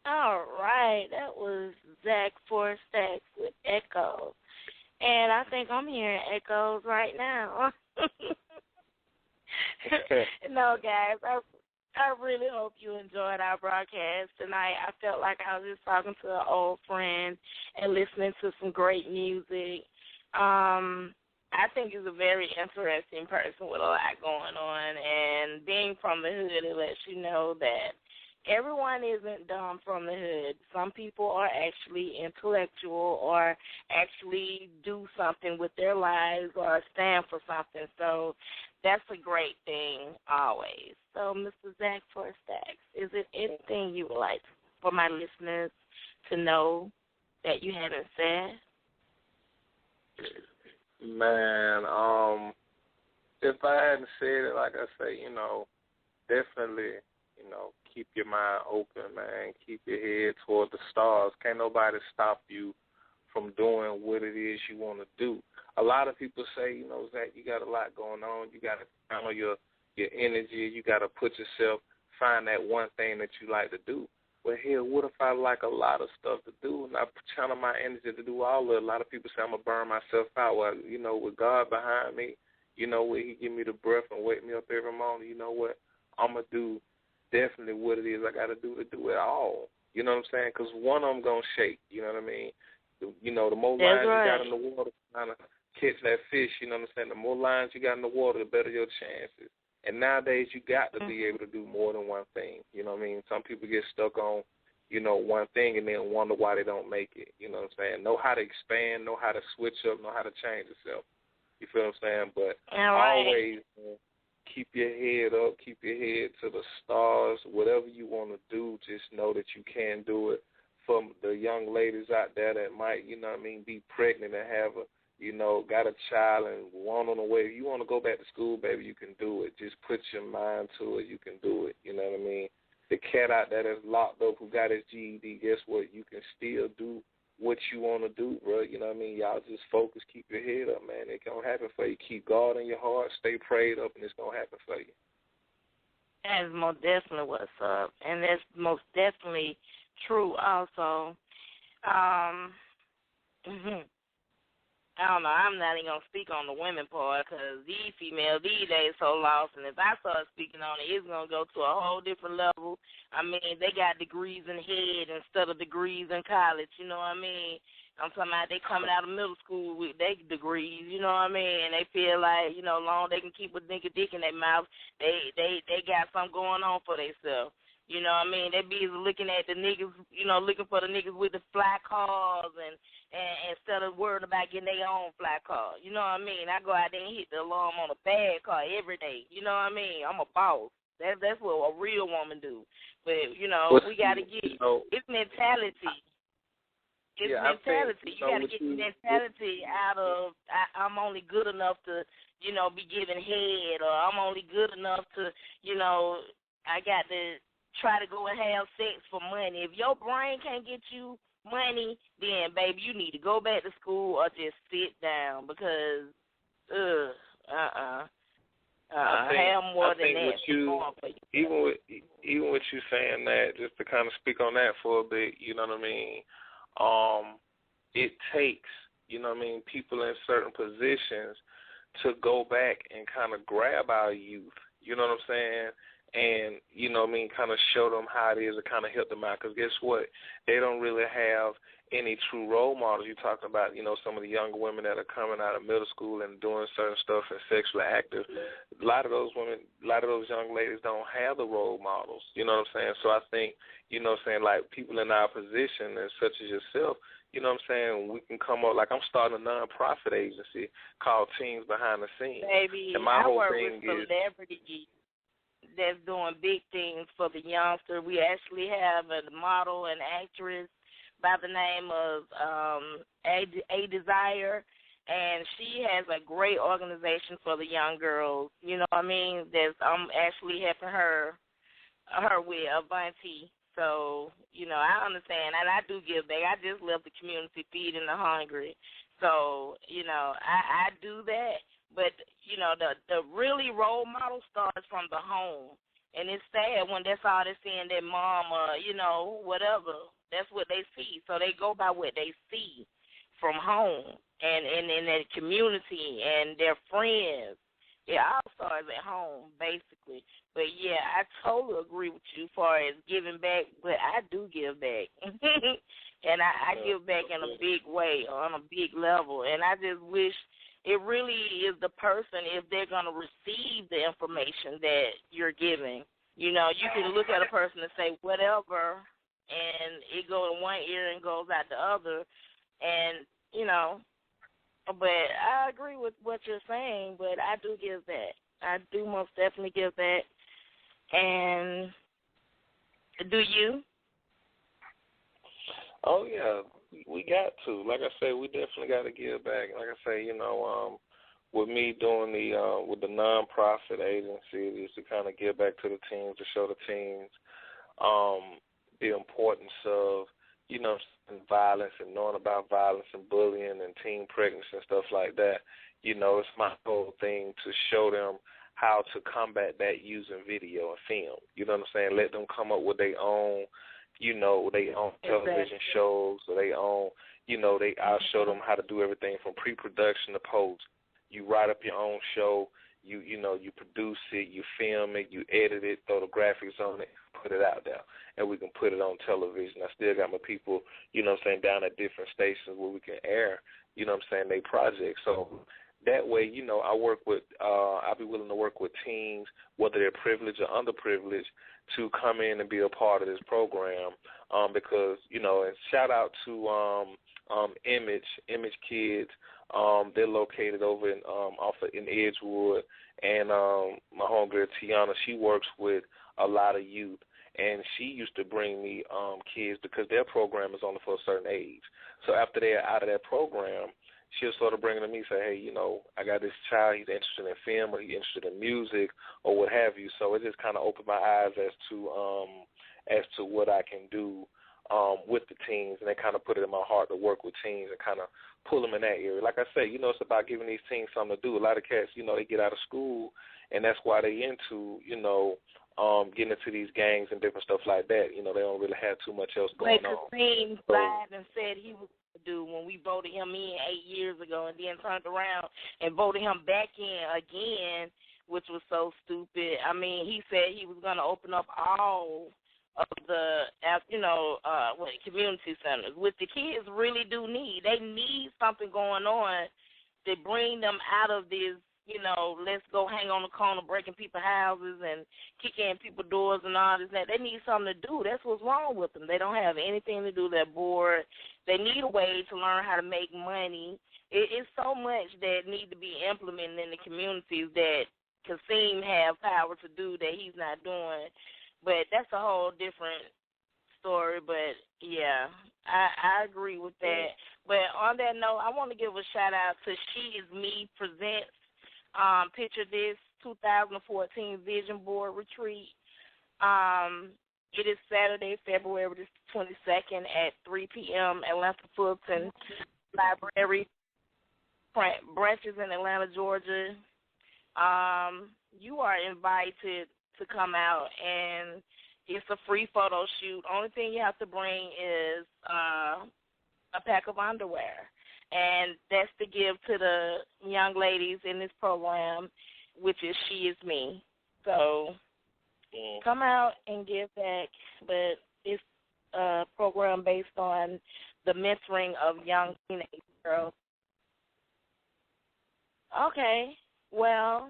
All right, that was ZAKC4STAKC with Echoes. And I think I'm hearing echoes right now. No, guys, I really hope you enjoyed our broadcast tonight. I felt like I was just talking to an old friend and listening to some great music. I think he's a very interesting person with a lot going on. And being from the hood, it lets you know that everyone isn't dumb from the hood. Some people are actually intellectual or actually do something with their lives or stand for something. So that's a great thing always. So, Mr. ZAKC4STAKC, is it anything you would like for my listeners to know that you haven't said? Man, if I hadn't said it, like I say, definitely, keep your mind open, man. Keep your head toward the stars. Can't nobody stop you from doing what it is you want to do. A lot of people say, Zach, you got a lot going on. You got to channel your energy. You got to put yourself, find that one thing that you like to do. Well, hell, what if I like a lot of stuff to do and I channel my energy to do all of it? A lot of people say I'm going to burn myself out. Well, with God behind me, where he give me the breath and wake me up every morning, you know what? I'm going to do definitely what it is I got to do it all. You know what I'm saying? Because one of them going to shake, you know what I mean? The more lines you got in the water trying to catch that fish, you know what I'm saying? The more lines you got in the water, the better your chances. And nowadays you got to be able to do more than one thing. You know what I mean? Some people get stuck on, one thing and then wonder why they don't make it. You know what I'm saying? Know how to expand, know how to switch up, know how to change yourself. You feel what I'm saying? But always keep your head up, keep your head to the stars. Whatever you want to do, just know that you can do it. For the young ladies out there that might, be pregnant and have a you know, got a child and one on the way. If you want to go back to school, baby, you can do it. Just put your mind to it. You can do it. You know what I mean? The cat out there that's locked up who got his GED, guess what? You can still do what you want to do, bro. You know what I mean? Y'all just focus, keep your head up, man. It's going to happen for you. Keep God in your heart, stay prayed up, and it's going to happen for you. That's most definitely what's up. And that's most definitely true also. I don't know. I'm not even going to speak on the women part because these females these days so lost. And if I start speaking on it, it's going to go to a whole different level. I mean, they got degrees in head instead of degrees in college. You know what I mean? I'm talking about they coming out of middle school with their degrees. You know what I mean? And they feel like, you know, long they can keep a nigga dick in their mouth, they got something going on for themselves. You know what I mean? They be looking at the niggas, you know, looking for the niggas with the fly cars and instead of worrying about getting their own fly car. You know what I mean? I go out there and hit the alarm on a bad car every day. You know what I mean? I'm a boss. That's what a real woman do. But, you know, we got to get, it's mentality. It's mentality. You got to get the mentality out of, I'm only good enough to, you know, be giving head, or I'm only good enough to, you know, I got to try to go and have sex for money. If your brain can't get you money, then, baby, you need to go back to school or just sit down because, have more than that. Even with you saying that, just to kind of speak on that for a bit, you know what I mean, it takes, you know what I mean, people in certain positions to go back and kind of grab our youth, you know what I'm saying, and, you know what I mean, kind of show them how it is to kind of help them out. Because guess what? They don't really have any true role models. You're talking about, you know, some of the younger women that are coming out of middle school and doing certain stuff and sexually active. A lot of those women, a lot of those young ladies don't have the role models. You know what I'm saying? So I think, you know what I'm saying, like people in our position, and such as yourself, you know what I'm saying, we can come up, like I'm starting a non-profit agency called Teens Behind the Scenes. Baby, and my I whole work thing with celebrities that's doing big things for the youngster. We actually have a model and actress by the name of A Desire, and she has a great organization for the young girls. You know what I mean? I'm actually helping her with Avanti. So, you know, I understand, and I do give back. I just love the community feeding the hungry. So, you know, I do that. But, you know, the really role model starts from the home. And it's sad when that's all they're seeing, their mama, you know, whatever. That's what they see. So they go by what they see from home and in their community and their friends. It all starts at home, basically. But, yeah, I totally agree with you as far as giving back, but I do give back. And I give back in a big way, on a big level. And I just wish it really is the person, if they're going to receive the information that you're giving. You know, you can look at a person and say whatever, and it goes in one ear and goes out the other. And, you know, but I agree with what you're saying, but I do give that. I do most definitely give that. And do you? Oh, yeah, we got to. Like I say, we definitely got to give back. Like I say, you know, with me doing with the non-profit agency is to kind of give back to the teens, to show the teens the importance of, you know, violence and knowing about violence and bullying and teen pregnancy and stuff like that. You know, it's my whole thing to show them how to combat that using video and film. You know what I'm saying? Let them come up with their own, you know, they own television shows, or they own, you know, I'll show them how to do everything from pre-production to post. You write up your own show, you know, you produce it, you film it, you edit it, throw the graphics on it, put it out there, and we can put it on television. I still got my people, you know what I'm saying, down at different stations where we can air, you know what I'm saying, they projects. So that way, you know, I'll be willing to work with teens, whether they're privileged or underprivileged, to come in and be a part of this program, because, you know, and shout out to Image Kids. They're located over in Edgewood, and my homegirl Tiana, she works with a lot of youth, and she used to bring me kids because their program is only for a certain age. So after they're out of that program, she'll sort of bring it to me, say, hey, you know, I got this child, he's interested in film or he's interested in music or what have you. So it just kind of opened my eyes as to what I can do with the teens, and they kind of put it in my heart to work with teens and kind of pull them in that area. Like I said, you know, it's about giving these teens something to do. A lot of cats, you know, they get out of school, and that's why they into, you know, getting into these gangs and different stuff like that. You know, they don't really have too much else going on. Kasim lied and said he was going to do when we voted him in 8 years ago, and then turned around and voted him back in again, which was so stupid. I mean, he said he was going to open up all of the, you know, community centers, which the kids really do need. They need something going on to bring them out of this, you know, let's go hang on the corner breaking people's houses and kicking in people's doors and all this and that. They need something to do. That's what's wrong with them. They don't have anything to do. They're bored. They need a way to learn how to make money. It's so much that need to be implemented in the communities that Kasim have power to do that he's not doing. But that's a whole different story. But, yeah, I agree with that. But on that note, I want to give a shout-out to She Is Me Presents Picture This 2014 Vision Board Retreat. It is Saturday, February the 22nd at 3 p.m. Atlanta Fulton Library, branches in Atlanta, Georgia. You are invited to come out, and it's a free photo shoot. Only thing you have to bring is a pack of underwear, and that's to give to the young ladies in this program, which is She Is Me. So come out and give back, but it's a program based on the mentoring of young teenage girls. Okay, well,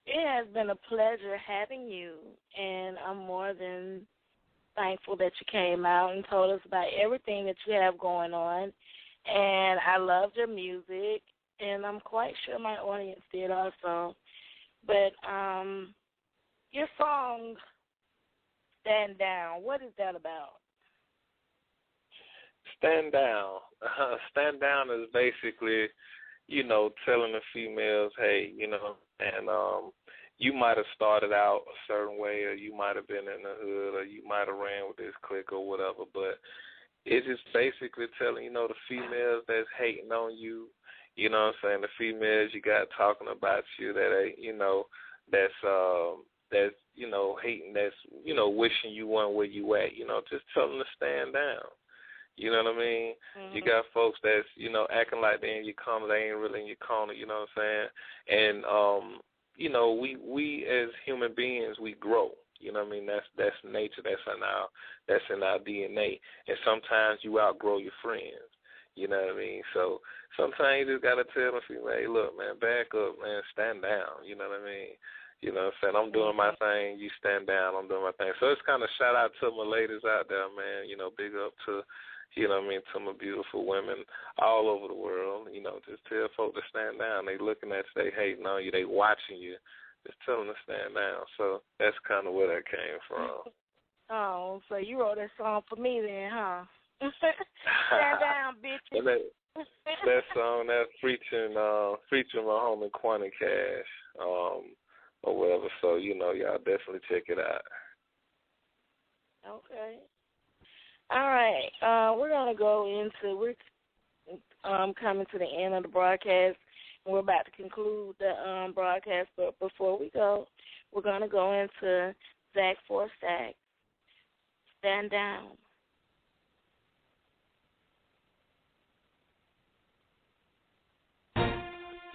it has been a pleasure having you, and I'm more than thankful that you came out and told us about everything that you have going on. And I loved your music, and I'm quite sure my audience did also. But your song, Stand Down, what is that about? Stand Down. Stand Down is basically, you know, telling the females, hey, you know, and you might have started out a certain way, or you might have been in the hood, or you might have ran with this clique or whatever, but it's just basically telling, you know, the females that's hating on you, you know what I'm saying, the females you got talking about you that ain't, you know, that's you know, hating, that's, you know, wishing you weren't where you at, you know, just tell them to stand down. You know what I mean? Mm-hmm. You got folks that's, you know, acting like they're in your corner, they ain't really in your corner, you know what I'm saying? And you know, we as human beings, we grow. You know what I mean? That's nature. That's in our DNA. And sometimes you outgrow your friends. You know what I mean? So sometimes you just gotta tell them, hey, look, man, back up, man, stand down. You know what I mean? You know what I'm saying? I'm doing my thing, you stand down, I'm doing my thing. So it's kind of shout out to my ladies out there, man. You know, big up to, you know what I mean, to my beautiful women all over the world. You know, just tell folks to stand down. They looking at you, they hating on you, they watching you. Just tell them to stand down. So that's kind of where that came from. Oh, so you wrote that song for me then, huh? Stand down, bitch. That song, that's featuring my homie Quantum Cash, or whatever. So, you know, y'all definitely check it out. Okay. All right. We're going to go into, we're coming to the end of the broadcast. We're about to conclude the broadcast, but before we go, we're going to go into ZAKC4STAKC. Stand Down.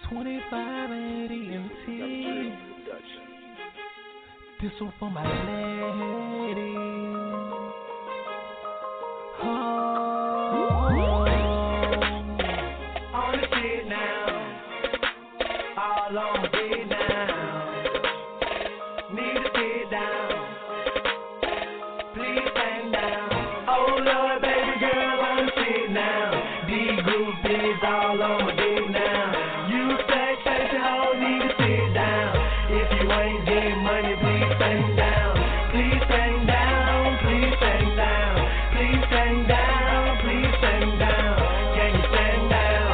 $25.80 This one for my lady. On the shit now, all on my bed now. Need to sit down, please stand down. Oh Lord, baby girl, on the shit now. These groupies all on my dick now. You say, sexy hoe, need to sit down. If you ain't getting money, please stand down. Please stand down, please stand down. Please stand down, please stand down. Can you stand down?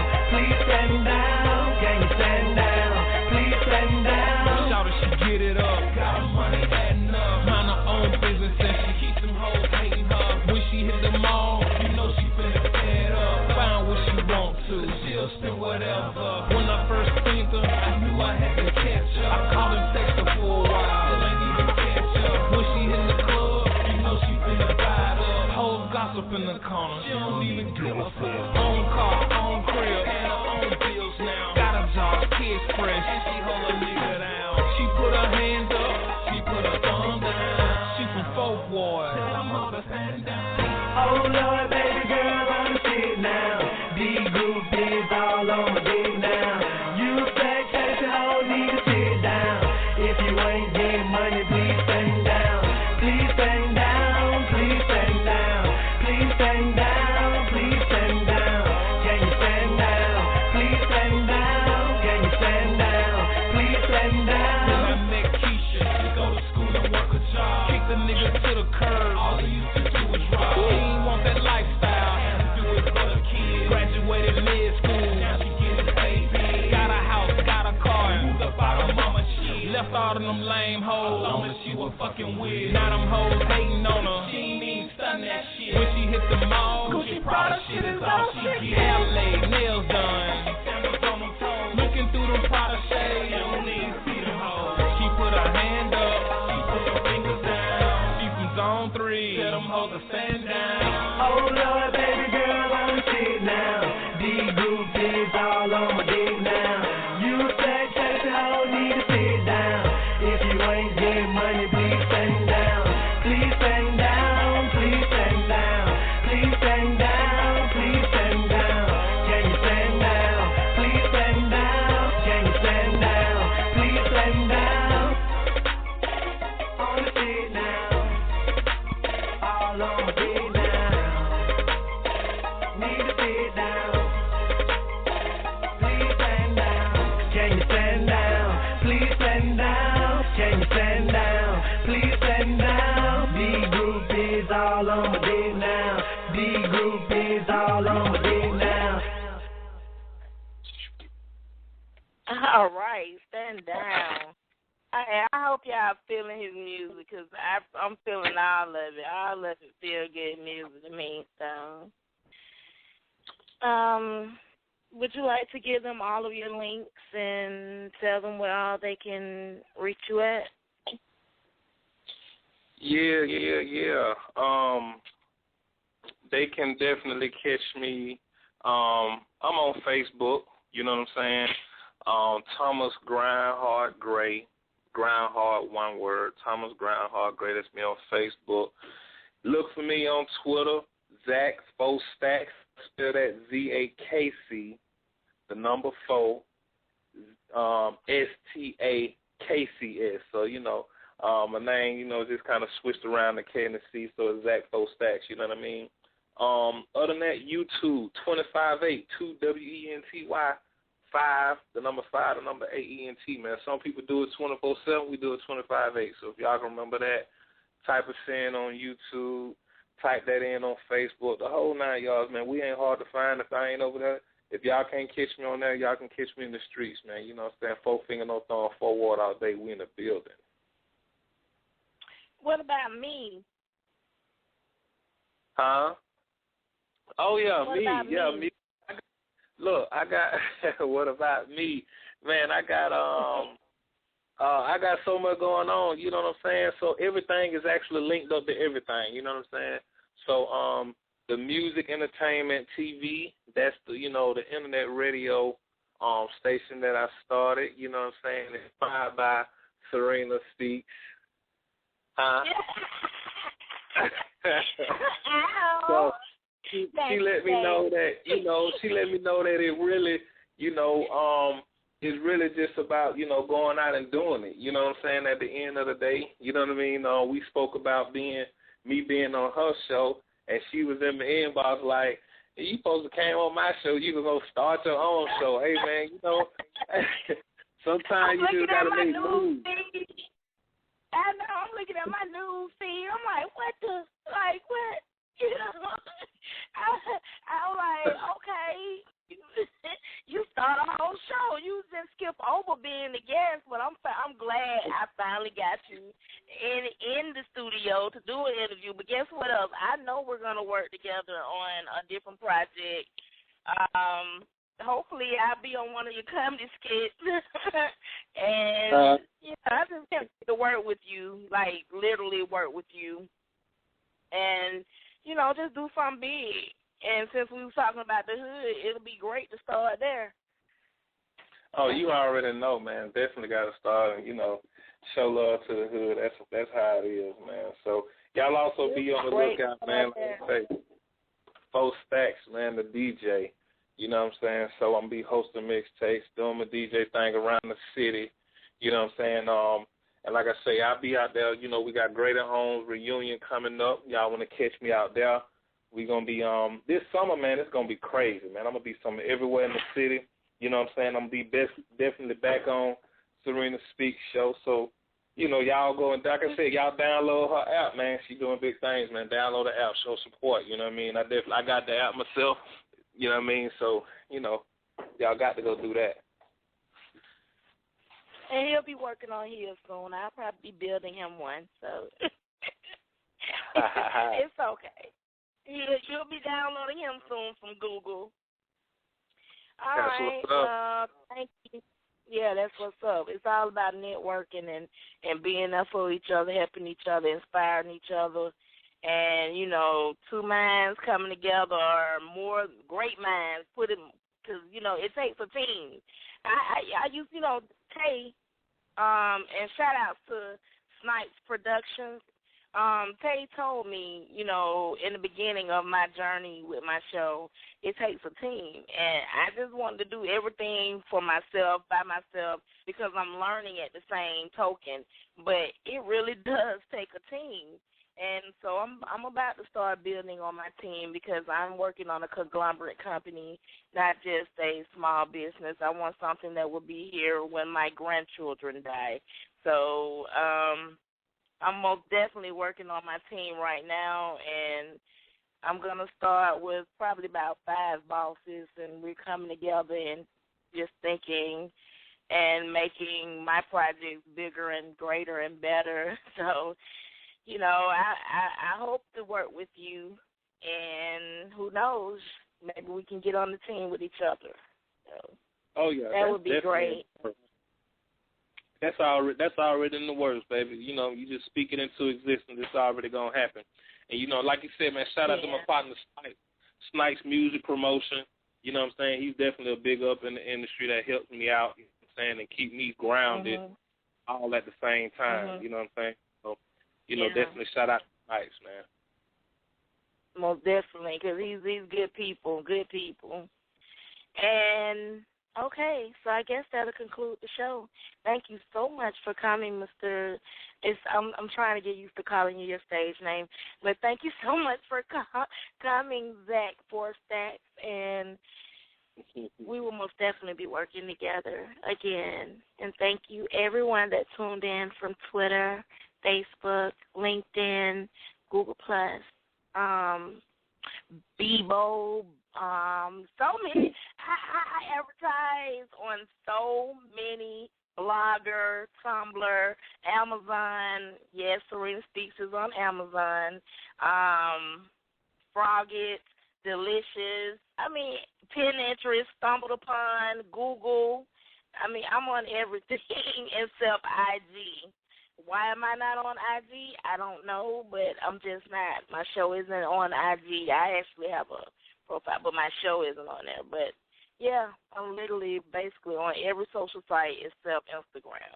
and whatever. When I first seen her, I knew I had to catch her. I called and texted her for a while, still ain't even catch her. When she hit the club, you know she finna ride up. Hoes gossip in the corner, she don't even give a fuck. Own car, own crib, and her own bills now. Got a job, kids fresh, and she hold a nigga down. She put her hands up, she put her thumb down. She from Folk Ward, tell them all to stand down. Oh Lord, baby girl, I'm shit now. These groupies all on my dick now. You fat chasing hoe, need to sit down. If you ain't getting money, please stand down. Please stand down, please stand down. Please stand down, please stand down. Can you stand down? Please stand down. Can you stand down? Please stand down. When I met Keisha, she go to school and work a job. Kick the nigga to the curb. All he used to do was rob. He ain't want that lifestyle. Had to do it for the kids. Graduated mid school. Now she getting paid big. Got a house, got a car, and moved up out of mama shit. Left all of them lame hoes. As long as she was fucking with. Now them hoes hating on her. She ain't even stun that shit. When she hit the mall, Gucci Prada shit is all she get. Hair laid, nails done. Sandals on them toes. Looking through them Prada shades. You don't even see them hoes. She put her hand up. She put her fingers down. She from zone 3. Tell them hoes to stand down. Oh Lord, baby girl, I'm shit now. These groupies all on my dick now. You fat chasing hoe, need to sit down. If you ain't getting money, please stand down. Please stand down, please stand down. Please stand down, please stand down. Can you stand down? Please stand down. Can you stand down? Please stand down. On the shit now. All on my dick now. Need to sit down. Please stand down. Can you stand down? Please stand down. Can you stand down? Please stand down. These groupies all on my dick now. These groupies all on my dick now. All right, stand down. I hope y'all feeling his music, because I'm feeling all of it. All of it feel good music to me. So, would you like to give them all of your links and tell them where all they can reach you at? Yeah. They can definitely catch me. I'm on Facebook, you know what I'm saying? Thomas Grindhard Gray. Grindhard, one word. Thomas Grindhard Gray. That's me on Facebook. Look for me on Twitter, ZAKC4STAKC. Spell that ZAKC, the number 4, STAKCS. So, you know, my name, you know, just kind of switched around the K and the C, so it's ZAKC4STAKC, you know what I mean? Other than that, YouTube, 258, 2WENTY, 5, the number 5, the number 8ENT, man. Some people do it 24/7, we do it 25/8. So if y'all can remember that, type us in on YouTube, type that in on Facebook, the whole 9 yards, man. We ain't hard to find if I ain't over there. If y'all can't catch me on there, y'all can catch me in the streets, man. You know what I'm saying? 4 finger, no thumb, 4 ward all day. We in the building. What about me? Huh? Oh, yeah, What me. about Yeah, me? me. Look, I got, what about me? Man, I got so much going on, you know what I'm saying? So everything is actually linked up to everything, you know what I'm saying? So the music, entertainment, TV, that's the, you know, the internet radio station that I started, you know what I'm saying? Inspired by Serena Speaks. Huh? So she let me know that, you know, she let me know that it really, you know, is really just about, you know, going out and doing it. You know what I'm saying? At the end of the day, you know what I mean? We spoke about me being on her show, and she was in the inbox like, hey, you supposed to came on my show. You can go start your own show. Hey, man, you know, sometimes you just got to make moves. I know, I'm looking at my news feed. I'm like, what? You know, I'm like, okay, you start a whole show. You just skip over being the guest, but I'm glad I finally got you in the studio to do an interview. But guess what else? I know we're gonna work together on a different project. hopefully I'll be on one of your comedy skits. And I just have to work with you, like literally work with you. And, just do something big. And since we were talking about the hood, it'll be great to start there. Oh, you already know, man. Definitely got to start and, show love to the hood. That's how it is, man. So y'all also be on the lookout, man. Like I say, 4Stacks, man, the DJ. You know what I'm saying? So I'm going to be hosting mixtapes, doing my DJ thing around the city. You know what I'm saying? And like I say, I'll be out there. We got Greater Homes reunion coming up. Y'all want to catch me out there. We're going to be, this summer, man, it's going to be crazy, man. I'm going to be somewhere everywhere in the city. You know what I'm saying? I'm going to be definitely back on Serena Speaks show. So, y'all go and, like I said, y'all download her app, man. She doing big things, man. Download the app, show support. You know what I mean? I got the app myself. You know what I mean? So, y'all got to go do that. And he'll be working on his soon. I'll probably be building him one, so it's okay. You'll be downloading him soon from Google. All right. Thank you. Yeah, that's what's up. It's all about networking and being there for each other, helping each other, inspiring each other. And, two minds coming together or more great minds because, it takes a team. I use, Tay, and shout out to Snipes Productions. Tay told me, in the beginning of my journey with my show, it takes a team. And I just wanted to do everything for myself, by myself, because I'm learning at the same token. But it really does take a team. And so I'm about to start building on my team because I'm working on a conglomerate company, not just a small business. I want something that will be here when my grandchildren die. So I'm most definitely working on my team right now, and I'm going to start with probably about 5 bosses, and we're coming together and just thinking and making my projects bigger and greater and better. So, I hope to work with you, and who knows, maybe we can get on the team with each other. So that would be great. That's already in the works, baby. You just speak it into existence. It's already going to happen. And, like you said, man, shout out to my partner, Snipes Music Promotion. You know what I'm saying? He's definitely a big up in the industry that helps me out, you know what I'm saying, and keep me grounded all at the same time. You know what I'm saying? So, definitely shout out to Snipes, man. Most definitely, because he's good people. And okay, so I guess that'll conclude the show. Thank you so much for coming, Mr. I'm trying to get used to calling you your stage name, but thank you so much for coming, ZAKC4STAKC, and we will most definitely be working together again. And thank you, everyone that tuned in from Twitter, Facebook, LinkedIn, Google+, Bebo, so many. I advertise on so many Blogger, Tumblr, Amazon. Yes, Serena Speaks is on Amazon. Frogget, Delicious. Pinterest, Stumbled Upon, Google. I'm on everything except IG. Why am I not on IG? I don't know, but I'm just not. My show isn't on IG. I actually have a profile, but my show isn't on there. But, yeah, I'm literally basically on every social site except Instagram.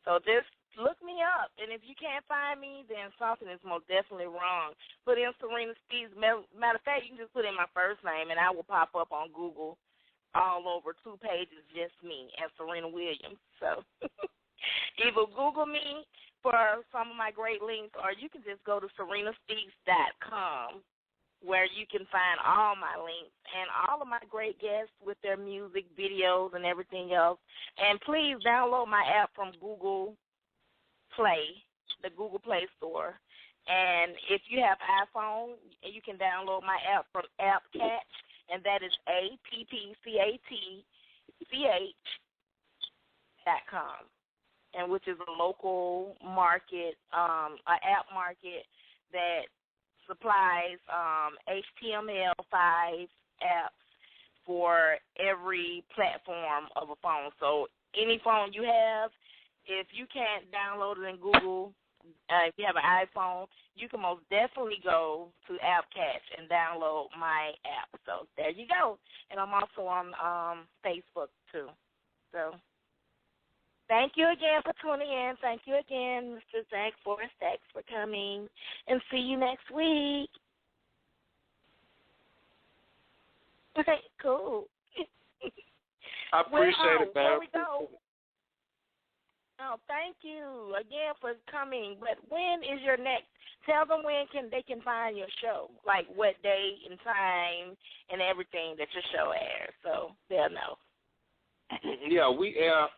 So just look me up, and if you can't find me, then something is most definitely wrong. Put in Serena Speaks. Matter of fact, you can just put in my first name, and I will pop up on Google all over 2 pages, just me and Serena Williams. So either Google me for some of my great links, or you can just go to SerenaSpeaks.com, where you can find all my links and all of my great guests with their music, videos, and everything else. And please download my app from Google Play, the Google Play Store. And if you have iPhone, you can download my app from AppCatch, and that is AppCatch.com, and which is a local market, an app market that supplies HTML5 apps for every platform of a phone. So any phone you have, if you can't download it in Google, if you have an iPhone, you can most definitely go to AppCatch and download my app. So there you go. And I'm also on Facebook, too. So thank you again for tuning in. Thank you again, Mr. ZAKC4STAKC, for coming. And see you next week. Okay, cool. I appreciate it, man. Before we go, thank you again for coming. But when is your next? Tell them when they can find your show, like what day and time and everything that your show airs, so they'll know. Yeah, we air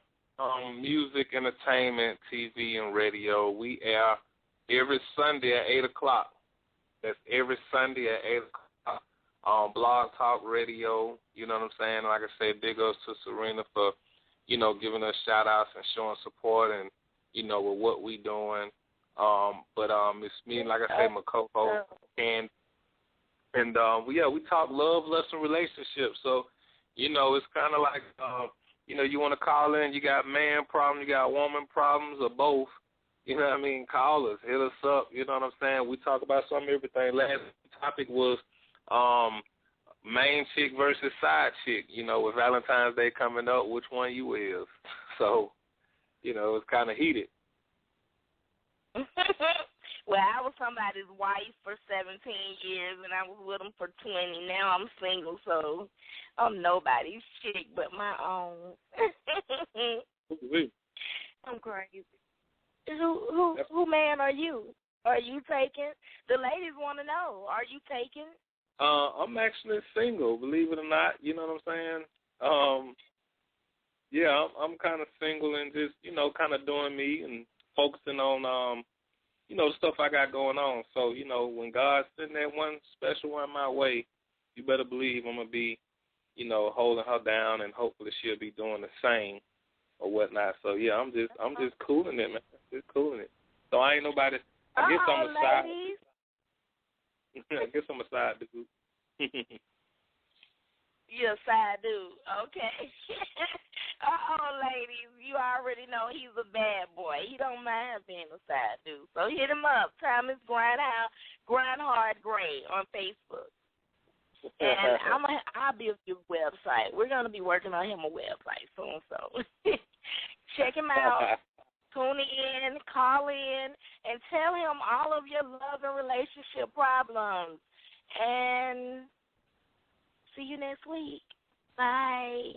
music, entertainment, TV, and radio. We air every Sunday at 8 o'clock. That's every Sunday at 8 o'clock. Blog Talk Radio, you know what I'm saying? Like I said, big ups to Serena for, giving us shout-outs and showing support and, with what we doing. But it's me, like I say, my co-host, and we talk love, lust, and relationships. So, it's kind of like, you want to call in, you got man problems, you got woman problems, or both. You know what I mean? Call us, hit us up. You know what I'm saying? We talk about some everything. Last topic was main chick versus side chick. With Valentine's Day coming up, which one you is? So, it's kind of heated. Well, I was somebody's wife for 17 years, and I was with him for 20. Now I'm single, so I'm nobody's chick but my own. I'm crazy. Who man are you? Are you taken? The ladies want to know. Are you taken? I'm actually single, believe it or not. You know what I'm saying? Yeah, I'm kind of single and just, kind of doing me and focusing on, the stuff I got going on. So, when God's sending that one special one my way, you better believe I'm going to be, holding her down, and hopefully she'll be doing the same or whatnot. So, yeah, I'm just cooling it, man. Just cooling it. So I ain't nobody. I guess I'm a side. I guess I'm a side dude. You're a side dude. Okay. Ladies, you already know he's a bad boy. He don't mind being a side dude. So hit him up. Thomas Grindhard Gray on Facebook. And I'll build you a website. We're going to be working on him a website soon. So check him out. Tune in, call in, and tell him all of your love and relationship problems. And see you next week. Bye.